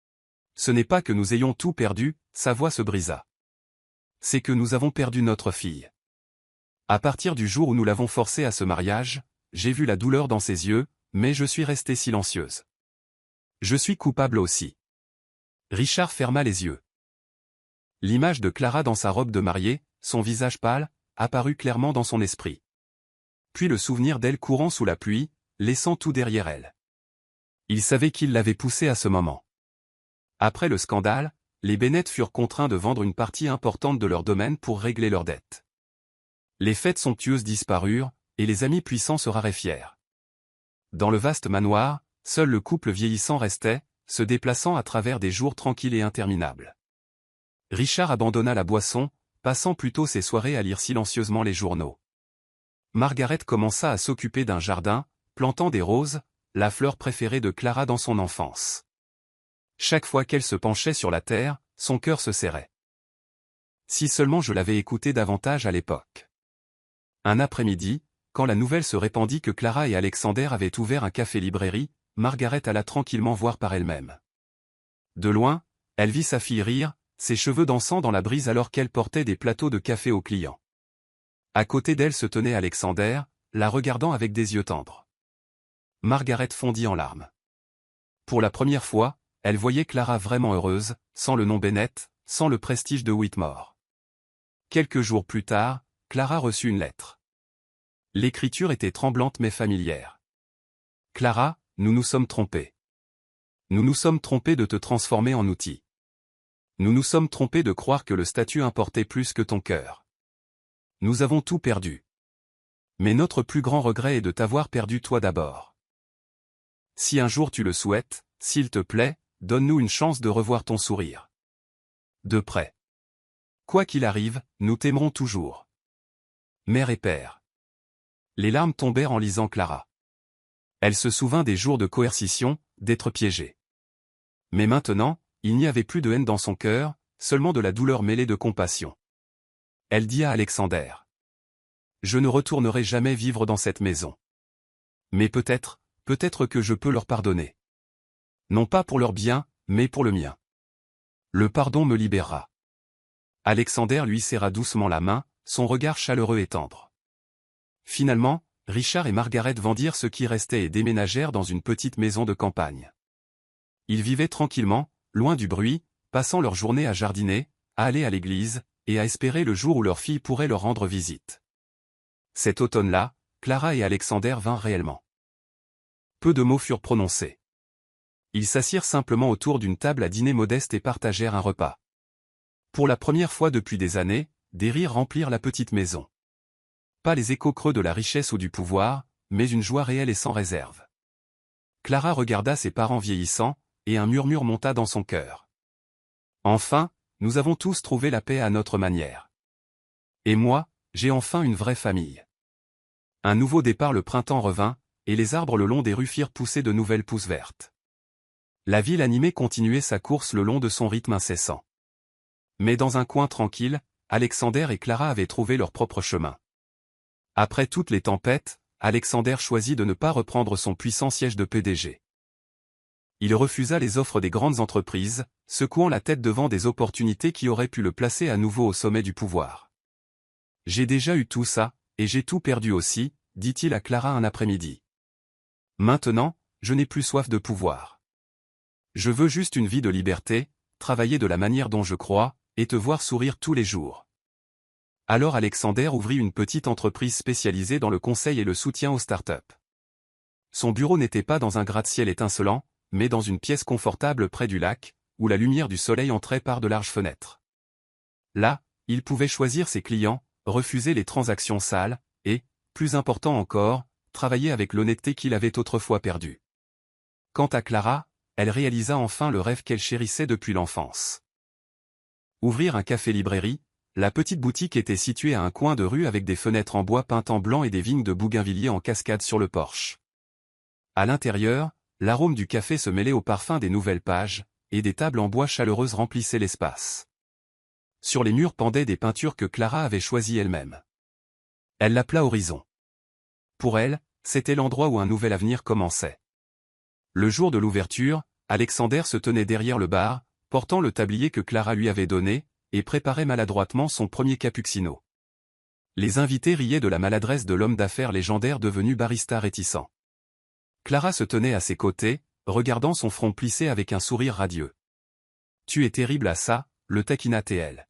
« Ce n'est pas que nous ayons tout perdu », sa voix se brisa. « C'est que nous avons perdu notre fille. À partir du jour où nous l'avons forcée à ce mariage, j'ai vu la douleur dans ses yeux, mais je suis restée silencieuse. Je suis coupable aussi. » Richard ferma les yeux. L'image de Clara dans sa robe de mariée, son visage pâle, apparut clairement dans son esprit. Puis le souvenir d'elle courant sous la pluie, laissant tout derrière elle. Il savait qu'il l'avait poussée à ce moment. Après le scandale, les Bennett furent contraints de vendre une partie importante de leur domaine pour régler leurs dettes. Les fêtes somptueuses disparurent, et les amis puissants se raréfièrent. Dans le vaste manoir, seul le couple vieillissant restait, se déplaçant à travers des jours tranquilles et interminables. Richard abandonna la boisson, passant plutôt ses soirées à lire silencieusement les journaux. Margaret commença à s'occuper d'un jardin, plantant des roses, la fleur préférée de Clara dans son enfance. Chaque fois qu'elle se penchait sur la terre, son cœur se serrait. Si seulement je l'avais écoutée davantage à l'époque. Un après-midi, quand la nouvelle se répandit que Clara et Alexander avaient ouvert un café-librairie, Margaret alla tranquillement voir par elle-même. De loin, elle vit sa fille rire, ses cheveux dansant dans la brise alors qu'elle portait des plateaux de café aux clients. À côté d'elle se tenait Alexander, la regardant avec des yeux tendres. Margaret fondit en larmes. Pour la première fois, elle voyait Clara vraiment heureuse, sans le nom Bennett, sans le prestige de Whitmore. Quelques jours plus tard, Clara reçut une lettre. L'écriture était tremblante mais familière. « Clara, nous nous sommes trompés. Nous nous sommes trompés de te transformer en outil. Nous nous sommes trompés de croire que le statut importait plus que ton cœur. Nous avons tout perdu. Mais notre plus grand regret est de t'avoir perdu toi d'abord. Si un jour tu le souhaites, s'il te plaît, donne-nous une chance de revoir ton sourire. De près. Quoi qu'il arrive, nous t'aimerons toujours. Mère et père. » Les larmes tombèrent en lisant Clara. Elle se souvint des jours de coercition, d'être piégée. Mais maintenant, il n'y avait plus de haine dans son cœur, seulement de la douleur mêlée de compassion. Elle dit à Alexander. « Je ne retournerai jamais vivre dans cette maison. Mais peut-être que je peux leur pardonner. Non pas pour leur bien, mais pour le mien. Le pardon me libérera. » Alexander lui serra doucement la main, son regard chaleureux et tendre. Finalement, Richard et Margaret vendirent ce qui restait et déménagèrent dans une petite maison de campagne. Ils vivaient tranquillement, loin du bruit, passant leur journée à jardiner, à aller à l'église, et à espérer le jour où leur fille pourrait leur rendre visite. Cet automne-là, Clara et Alexander vinrent réellement. Peu de mots furent prononcés. Ils s'assirent simplement autour d'une table à dîner modeste et partagèrent un repas. Pour la première fois depuis des années, des rires remplirent la petite maison. Pas les échos creux de la richesse ou du pouvoir, mais une joie réelle et sans réserve. Clara regarda ses parents vieillissants, et un murmure monta dans son cœur. Enfin, nous avons tous trouvé la paix à notre manière. Et moi, j'ai enfin une vraie famille. Un nouveau départ le printemps revint, et les arbres le long des rues firent pousser de nouvelles pousses vertes. La ville animée continuait sa course le long de son rythme incessant. Mais dans un coin tranquille, Alexander et Clara avaient trouvé leur propre chemin. Après toutes les tempêtes, Alexander choisit de ne pas reprendre son puissant siège de PDG. Il refusa les offres des grandes entreprises, secouant la tête devant des opportunités qui auraient pu le placer à nouveau au sommet du pouvoir. « J'ai déjà eu tout ça, et j'ai tout perdu aussi », dit-il à Clara un après-midi. « Maintenant, je n'ai plus soif de pouvoir. Je veux juste une vie de liberté, travailler de la manière dont je crois, et te voir sourire tous les jours. » Alors Alexander ouvrit une petite entreprise spécialisée dans le conseil et le soutien aux startups. Son bureau n'était pas dans un gratte-ciel étincelant, mais dans une pièce confortable près du lac, où la lumière du soleil entrait par de larges fenêtres. Là, il pouvait choisir ses clients, refuser les transactions sales, et, plus important encore, travailler avec l'honnêteté qu'il avait autrefois perdue. Quant à Clara, elle réalisa enfin le rêve qu'elle chérissait depuis l'enfance. Ouvrir un café-librairie, la petite boutique était située à un coin de rue avec des fenêtres en bois peintes en blanc et des vignes de bougainvilliers en cascade sur le porche. À l'intérieur, l'arôme du café se mêlait au parfum des nouvelles pages, et des tables en bois chaleureuses remplissaient l'espace. Sur les murs pendaient des peintures que Clara avait choisies elle-même. Elle l'appela Horizon. Pour elle, c'était l'endroit où un nouvel avenir commençait. Le jour de l'ouverture, Alexander se tenait derrière le bar, portant le tablier que Clara lui avait donné, et préparait maladroitement son premier cappuccino. Les invités riaient de la maladresse de l'homme d'affaires légendaire devenu barista réticent. Clara se tenait à ses côtés, regardant son front plissé avec un sourire radieux. « Tu es terrible à ça », le taquina T.L.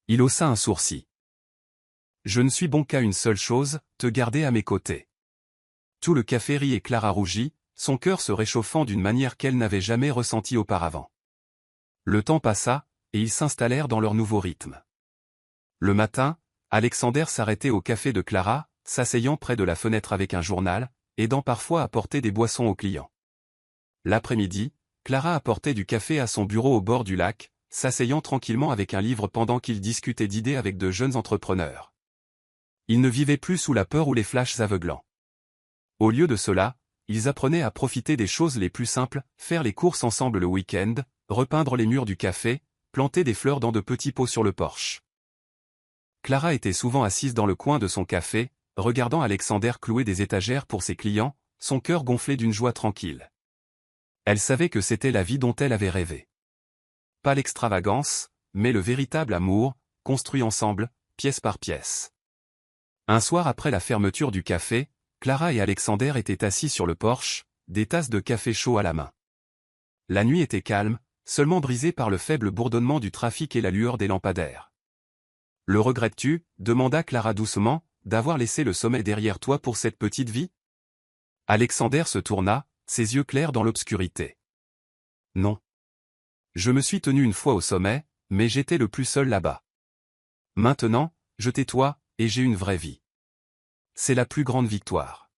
Il haussa un sourcil. « Je ne suis bon qu'à une seule chose, te garder à mes côtés. » Tout le café rit et Clara rougit, son cœur se réchauffant d'une manière qu'elle n'avait jamais ressentie auparavant. Le temps passa, et ils s'installèrent dans leur nouveau rythme. Le matin, Alexander s'arrêtait au café de Clara, s'asseyant près de la fenêtre avec un journal, aidant parfois à porter des boissons aux clients. L'après-midi, Clara apportait du café à son bureau au bord du lac, s'asseyant tranquillement avec un livre pendant qu'ils discutaient d'idées avec de jeunes entrepreneurs. Ils ne vivaient plus sous la peur ou les flashs aveuglants. Au lieu de cela, ils apprenaient à profiter des choses les plus simples, faire les courses ensemble le week-end, repeindre les murs du café, planter des fleurs dans de petits pots sur le porche. Clara était souvent assise dans le coin de son café, regardant Alexander clouer des étagères pour ses clients, son cœur gonflé d'une joie tranquille. Elle savait que c'était la vie dont elle avait rêvé. Pas l'extravagance, mais le véritable amour, construit ensemble, pièce par pièce. Un soir après la fermeture du café, Clara et Alexander étaient assis sur le porche, des tasses de café chaud à la main. La nuit était calme, seulement brisée par le faible bourdonnement du trafic et la lueur des lampadaires. « Le regrettes-tu » demanda Clara doucement, « d'avoir laissé le sommet derrière toi pour cette petite vie ?» Alexander se tourna, ses yeux clairs dans l'obscurité. « Non. Je me suis tenu une fois au sommet, mais j'étais le plus seul là-bas. Maintenant, je tais-toi, et j'ai une vraie vie. C'est la plus grande victoire. »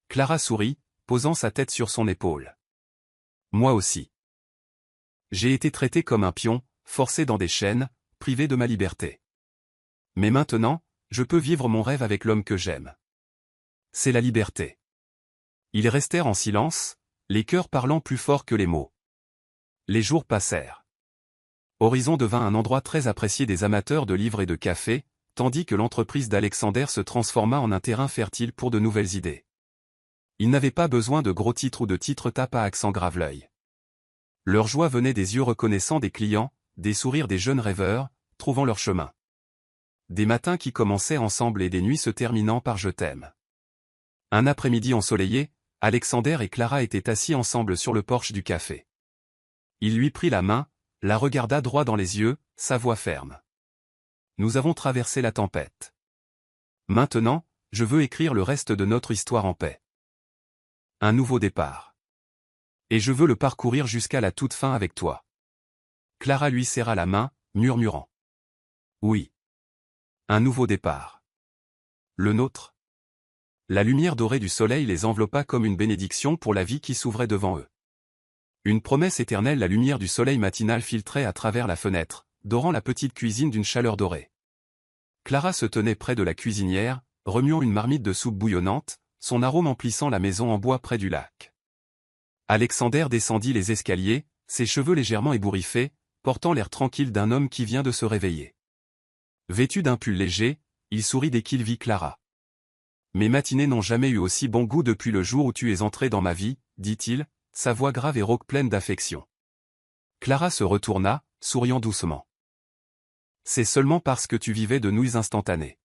Clara sourit, posant sa tête sur son épaule. « Moi aussi. J'ai été traité comme un pion, forcé dans des chaînes, privé de ma liberté. Mais maintenant, je peux vivre mon rêve avec l'homme que j'aime. C'est la liberté. » Ils restèrent en silence, les cœurs parlant plus fort que les mots. Les jours passèrent. Horizon devint un endroit très apprécié des amateurs de livres et de café, tandis que l'entreprise d'Alexander se transforma en un terrain fertile pour de nouvelles idées. Ils n'avaient pas besoin de gros titres ou de titres tape à accent grave-l'œil. Leur joie venait des yeux reconnaissants des clients, des sourires des jeunes rêveurs, trouvant leur chemin. Des matins qui commençaient ensemble et des nuits se terminant par « je t'aime ». Un après-midi ensoleillé, Alexander et Clara étaient assis ensemble sur le porche du café. Il lui prit la main, la regarda droit dans les yeux, sa voix ferme. « Nous avons traversé la tempête. Maintenant, je veux écrire le reste de notre histoire en paix. Un nouveau départ. Et je veux le parcourir jusqu'à la toute fin avec toi. » Clara lui serra la main, murmurant. « Oui. Un nouveau départ. Le nôtre. » La lumière dorée du soleil les enveloppa comme une bénédiction pour la vie qui s'ouvrait devant eux. Une promesse éternelle, la lumière du soleil matinal filtrait à travers la fenêtre, dorant la petite cuisine d'une chaleur dorée. Clara se tenait près de la cuisinière, remuant une marmite de soupe bouillonnante, son arôme emplissant la maison en bois près du lac. Alexander descendit les escaliers, ses cheveux légèrement ébouriffés, portant l'air tranquille d'un homme qui vient de se réveiller. Vêtu d'un pull léger, il sourit dès qu'il vit Clara. « Mes matinées n'ont jamais eu aussi bon goût depuis le jour où tu es entrée dans ma vie, » dit-il, sa voix grave et rauque pleine d'affection. Clara se retourna, souriant doucement. « C'est seulement parce que tu vivais de nouilles instantanées. »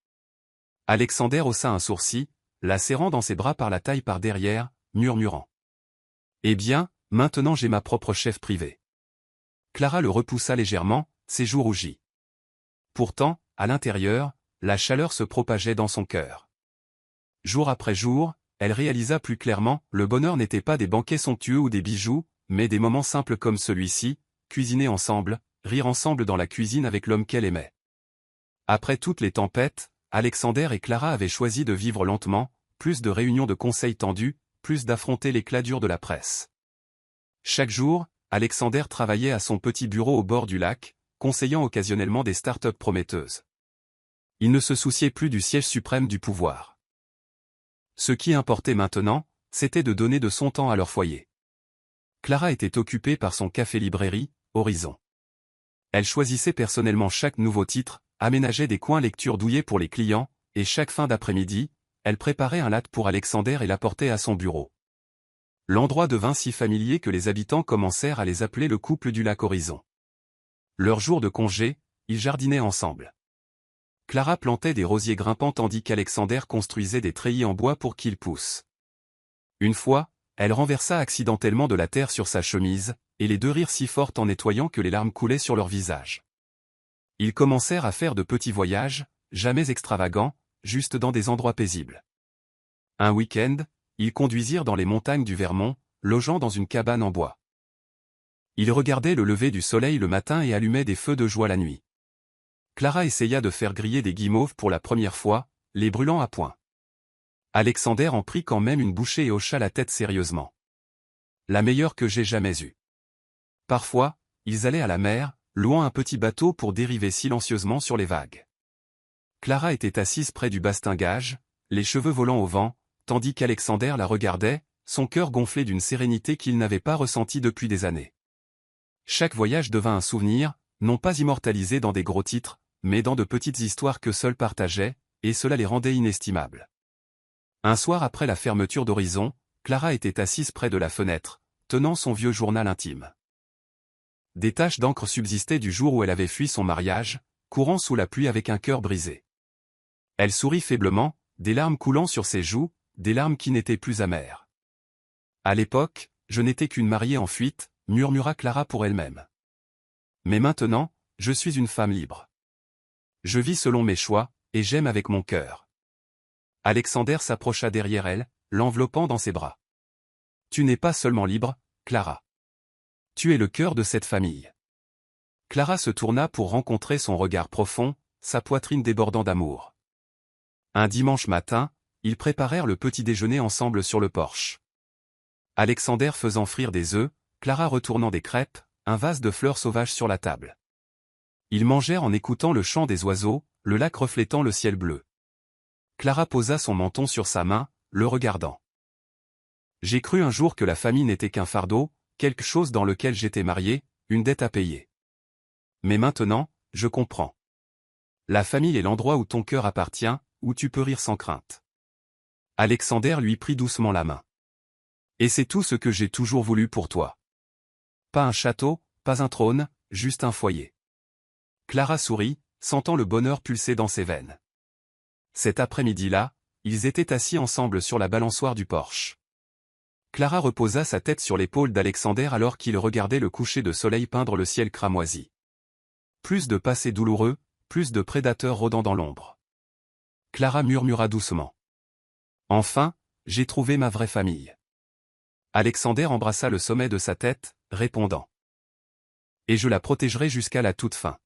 Alexander haussa un sourcil, la serrant dans ses bras par la taille par derrière, murmurant. « Eh bien, maintenant j'ai ma propre chef privée. » Clara le repoussa légèrement, ses joues rougies. Pourtant, à l'intérieur, la chaleur se propageait dans son cœur. Jour après jour, elle réalisa plus clairement, le bonheur n'était pas des banquets somptueux ou des bijoux, mais des moments simples comme celui-ci, cuisiner ensemble, rire ensemble dans la cuisine avec l'homme qu'elle aimait. Après toutes les tempêtes, Alexander et Clara avaient choisi de vivre lentement, plus de réunions de conseils tendus, plus d'affronter l'éclat dur de la presse. Chaque jour, Alexander travaillait à son petit bureau au bord du lac, conseillant occasionnellement des startups prometteuses. Il ne se souciait plus du siège suprême du pouvoir. Ce qui importait maintenant, c'était de donner de son temps à leur foyer. Clara était occupée par son café-librairie, Horizon. Elle choisissait personnellement chaque nouveau titre, aménageait des coins lecture douillés pour les clients, et chaque fin d'après-midi, elle préparait un latte pour Alexander et l'apportait à son bureau. L'endroit devint si familier que les habitants commencèrent à les appeler le couple du lac Horizon. Leur jour de congé, ils jardinaient ensemble. Clara plantait des rosiers grimpants tandis qu'Alexander construisait des treillis en bois pour qu'ils poussent. Une fois, elle renversa accidentellement de la terre sur sa chemise, et les deux rirent si fort en nettoyant que les larmes coulaient sur leur visage. Ils commencèrent à faire de petits voyages, jamais extravagants, juste dans des endroits paisibles. Un week-end, ils conduisirent dans les montagnes du Vermont, logeant dans une cabane en bois. Ils regardaient le lever du soleil le matin et allumaient des feux de joie la nuit. Clara essaya de faire griller des guimauves pour la première fois, les brûlant à point. Alexander en prit quand même une bouchée et hocha la tête sérieusement. La meilleure que j'ai jamais eue. Parfois, ils allaient à la mer, louant un petit bateau pour dériver silencieusement sur les vagues. Clara était assise près du bastingage, les cheveux volant au vent, tandis qu'Alexander la regardait, son cœur gonflé d'une sérénité qu'il n'avait pas ressentie depuis des années. Chaque voyage devint un souvenir, non pas immortalisé dans des gros titres, mais dans de petites histoires que seuls partageaient, et cela les rendait inestimables. Un soir après la fermeture d'Horizon, Clara était assise près de la fenêtre, tenant son vieux journal intime. Des taches d'encre subsistaient du jour où elle avait fui son mariage, courant sous la pluie avec un cœur brisé. Elle sourit faiblement, des larmes coulant sur ses joues, des larmes qui n'étaient plus amères. À l'époque, je n'étais qu'une mariée en fuite, murmura Clara pour elle-même. Mais maintenant, je suis une femme libre. Je vis selon mes choix, et j'aime avec mon cœur. Alexander s'approcha derrière elle, l'enveloppant dans ses bras. Tu n'es pas seulement libre, Clara. Tu es le cœur de cette famille. Clara se tourna pour rencontrer son regard profond, sa poitrine débordant d'amour. Un dimanche matin, ils préparèrent le petit déjeuner ensemble sur le porche. Alexander faisant frire des œufs, Clara retournant des crêpes, un vase de fleurs sauvages sur la table. Ils mangèrent en écoutant le chant des oiseaux, le lac reflétant le ciel bleu. Clara posa son menton sur sa main, le regardant. J'ai cru un jour que la famille n'était qu'un fardeau, quelque chose dans lequel j'étais marié, une dette à payer. Mais maintenant, je comprends. La famille est l'endroit où ton cœur appartient, où tu peux rire sans crainte. Alexander lui prit doucement la main. Et c'est tout ce que j'ai toujours voulu pour toi. Pas un château, pas un trône, juste un foyer. Clara sourit, sentant le bonheur pulser dans ses veines. Cet après-midi-là, ils étaient assis ensemble sur la balançoire du porche. Clara reposa sa tête sur l'épaule d'Alexander alors qu'il regardait le coucher de soleil peindre le ciel cramoisi. Plus de passés douloureux, plus de prédateurs rôdant dans l'ombre. Clara murmura doucement. Enfin, j'ai trouvé ma vraie famille. Alexander embrassa le sommet de sa tête, répondant. Et je la protégerai jusqu'à la toute fin.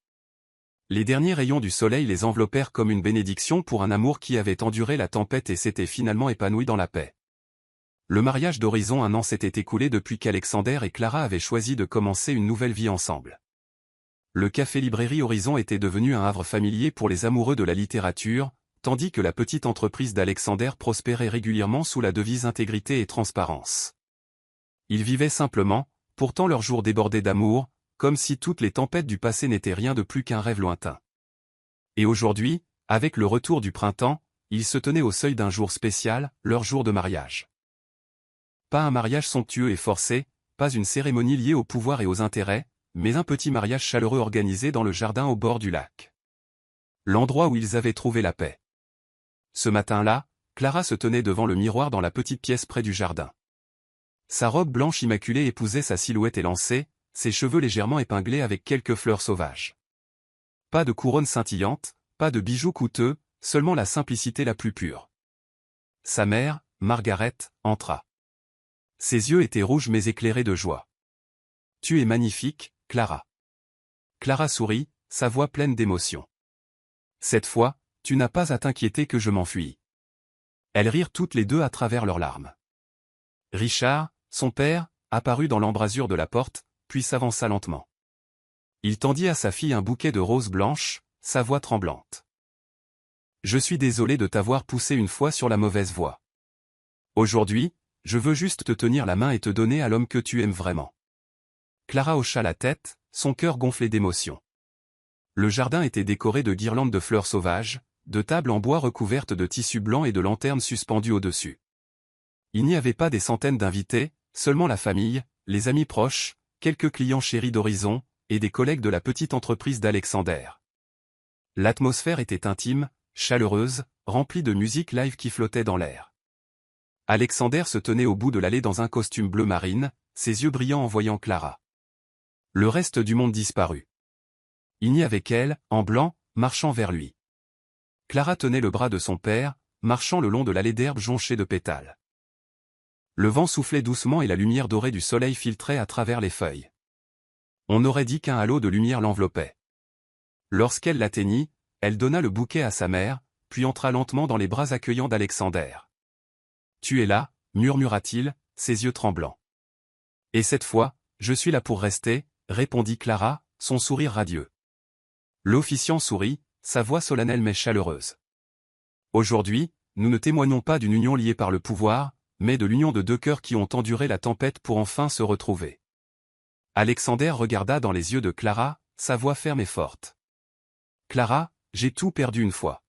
Les derniers rayons du soleil les enveloppèrent comme une bénédiction pour un amour qui avait enduré la tempête et s'était finalement épanoui dans la paix. Le mariage d'Horizon, un an s'était écoulé depuis qu'Alexander et Clara avaient choisi de commencer une nouvelle vie ensemble. Le café-librairie Horizon était devenu un havre familier pour les amoureux de la littérature, tandis que la petite entreprise d'Alexander prospérait régulièrement sous la devise intégrité et transparence. Ils vivaient simplement, pourtant leurs jours débordaient d'amour, comme si toutes les tempêtes du passé n'étaient rien de plus qu'un rêve lointain. Et aujourd'hui, avec le retour du printemps, ils se tenaient au seuil d'un jour spécial, leur jour de mariage. Pas un mariage somptueux et forcé, pas une cérémonie liée au pouvoir et aux intérêts, mais un petit mariage chaleureux organisé dans le jardin au bord du lac. L'endroit où ils avaient trouvé la paix. Ce matin-là, Clara se tenait devant le miroir dans la petite pièce près du jardin. Sa robe blanche immaculée épousait sa silhouette élancée, ses cheveux légèrement épinglés avec quelques fleurs sauvages. Pas de couronne scintillante, pas de bijoux coûteux, seulement la simplicité la plus pure. Sa mère, Margaret, entra. Ses yeux étaient rouges mais éclairés de joie. « Tu es magnifique, Clara. » Clara sourit, sa voix pleine d'émotion. « Cette fois, tu n'as pas à t'inquiéter que je m'enfuis. » Elles rirent toutes les deux à travers leurs larmes. Richard, son père, apparut dans l'embrasure de la porte, puis s'avança lentement. Il tendit à sa fille un bouquet de roses blanches, sa voix tremblante. Je suis désolé de t'avoir poussé une fois sur la mauvaise voie. Aujourd'hui, je veux juste te tenir la main et te donner à l'homme que tu aimes vraiment. Clara hocha la tête, son cœur gonflé d'émotion. Le jardin était décoré de guirlandes de fleurs sauvages, de tables en bois recouvertes de tissus blancs et de lanternes suspendues au-dessus. Il n'y avait pas des centaines d'invités, seulement la famille, les amis proches, quelques clients chéris d'Horizon, et des collègues de la petite entreprise d'Alexander. L'atmosphère était intime, chaleureuse, remplie de musique live qui flottait dans l'air. Alexander se tenait au bout de l'allée dans un costume bleu marine, ses yeux brillants en voyant Clara. Le reste du monde disparut. Il n'y avait qu'elle, en blanc, marchant vers lui. Clara tenait le bras de son père, marchant le long de l'allée d'herbe jonchée de pétales. Le vent soufflait doucement et la lumière dorée du soleil filtrait à travers les feuilles. On aurait dit qu'un halo de lumière l'enveloppait. Lorsqu'elle l'atteignit, elle donna le bouquet à sa mère, puis entra lentement dans les bras accueillants d'Alexander. « Tu es là » murmura-t-il, ses yeux tremblants. « Et cette fois, je suis là pour rester » répondit Clara, son sourire radieux. L'officiant sourit, sa voix solennelle mais chaleureuse. « Aujourd'hui, nous ne témoignons pas d'une union liée par le pouvoir, mais de l'union de deux cœurs qui ont enduré la tempête pour enfin se retrouver. » Alexander regarda dans les yeux de Clara, sa voix ferme et forte. « Clara, j'ai tout perdu une fois.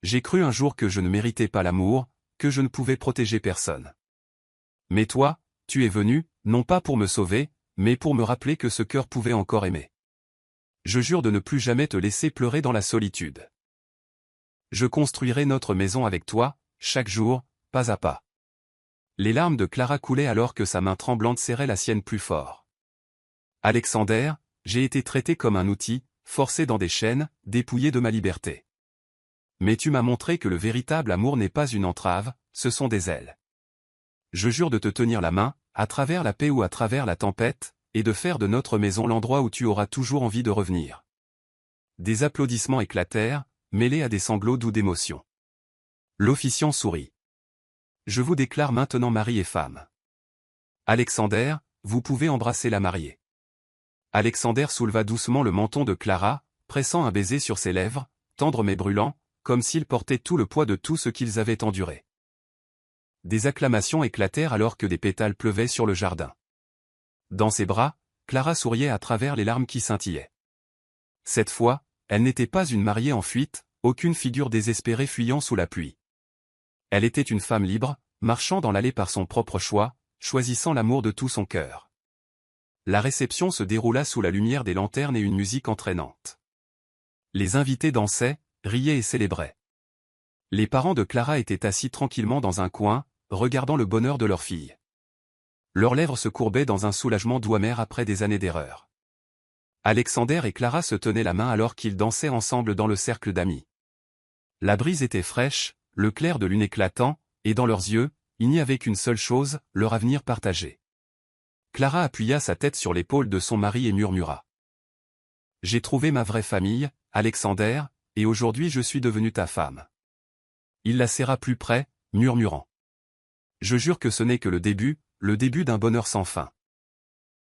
J'ai cru un jour que je ne méritais pas l'amour, que je ne pouvais protéger personne. Mais toi, tu es venue, non pas pour me sauver, mais pour me rappeler que ce cœur pouvait encore aimer. Je jure de ne plus jamais te laisser pleurer dans la solitude. Je construirai notre maison avec toi, chaque jour, pas à pas. » Les larmes de Clara coulaient alors que sa main tremblante serrait la sienne plus fort. « Alexander, j'ai été traité comme un outil, forcé dans des chaînes, dépouillé de ma liberté. Mais tu m'as montré que le véritable amour n'est pas une entrave, ce sont des ailes. Je jure de te tenir la main, à travers la paix ou à travers la tempête, et de faire de notre maison l'endroit où tu auras toujours envie de revenir. » Des applaudissements éclatèrent, mêlés à des sanglots doux d'émotion. L'officiant sourit. « Je vous déclare maintenant mari et femme. Alexander, vous pouvez embrasser la mariée. » Alexander souleva doucement le menton de Clara, pressant un baiser sur ses lèvres, tendre mais brûlant, comme s'il portait tout le poids de tout ce qu'ils avaient enduré. Des acclamations éclatèrent alors que des pétales pleuvaient sur le jardin. Dans ses bras, Clara souriait à travers les larmes qui scintillaient. Cette fois, elle n'était pas une mariée en fuite, aucune figure désespérée fuyant sous la pluie. Elle était une femme libre, marchant dans l'allée par son propre choix, choisissant l'amour de tout son cœur. La réception se déroula sous la lumière des lanternes et une musique entraînante. Les invités dansaient, riaient et célébraient. Les parents de Clara étaient assis tranquillement dans un coin, regardant le bonheur de leur fille. Leurs lèvres se courbaient dans un soulagement doux amer après des années d'erreur. Alexander et Clara se tenaient la main alors qu'ils dansaient ensemble dans le cercle d'amis. La brise était fraîche, le clair de lune éclatant, et dans leurs yeux, il n'y avait qu'une seule chose, leur avenir partagé. Clara appuya sa tête sur l'épaule de son mari et murmura. « J'ai trouvé ma vraie famille, Alexander, et aujourd'hui je suis devenue ta femme. » Il la serra plus près, murmurant. « Je jure que ce n'est que le début d'un bonheur sans fin. »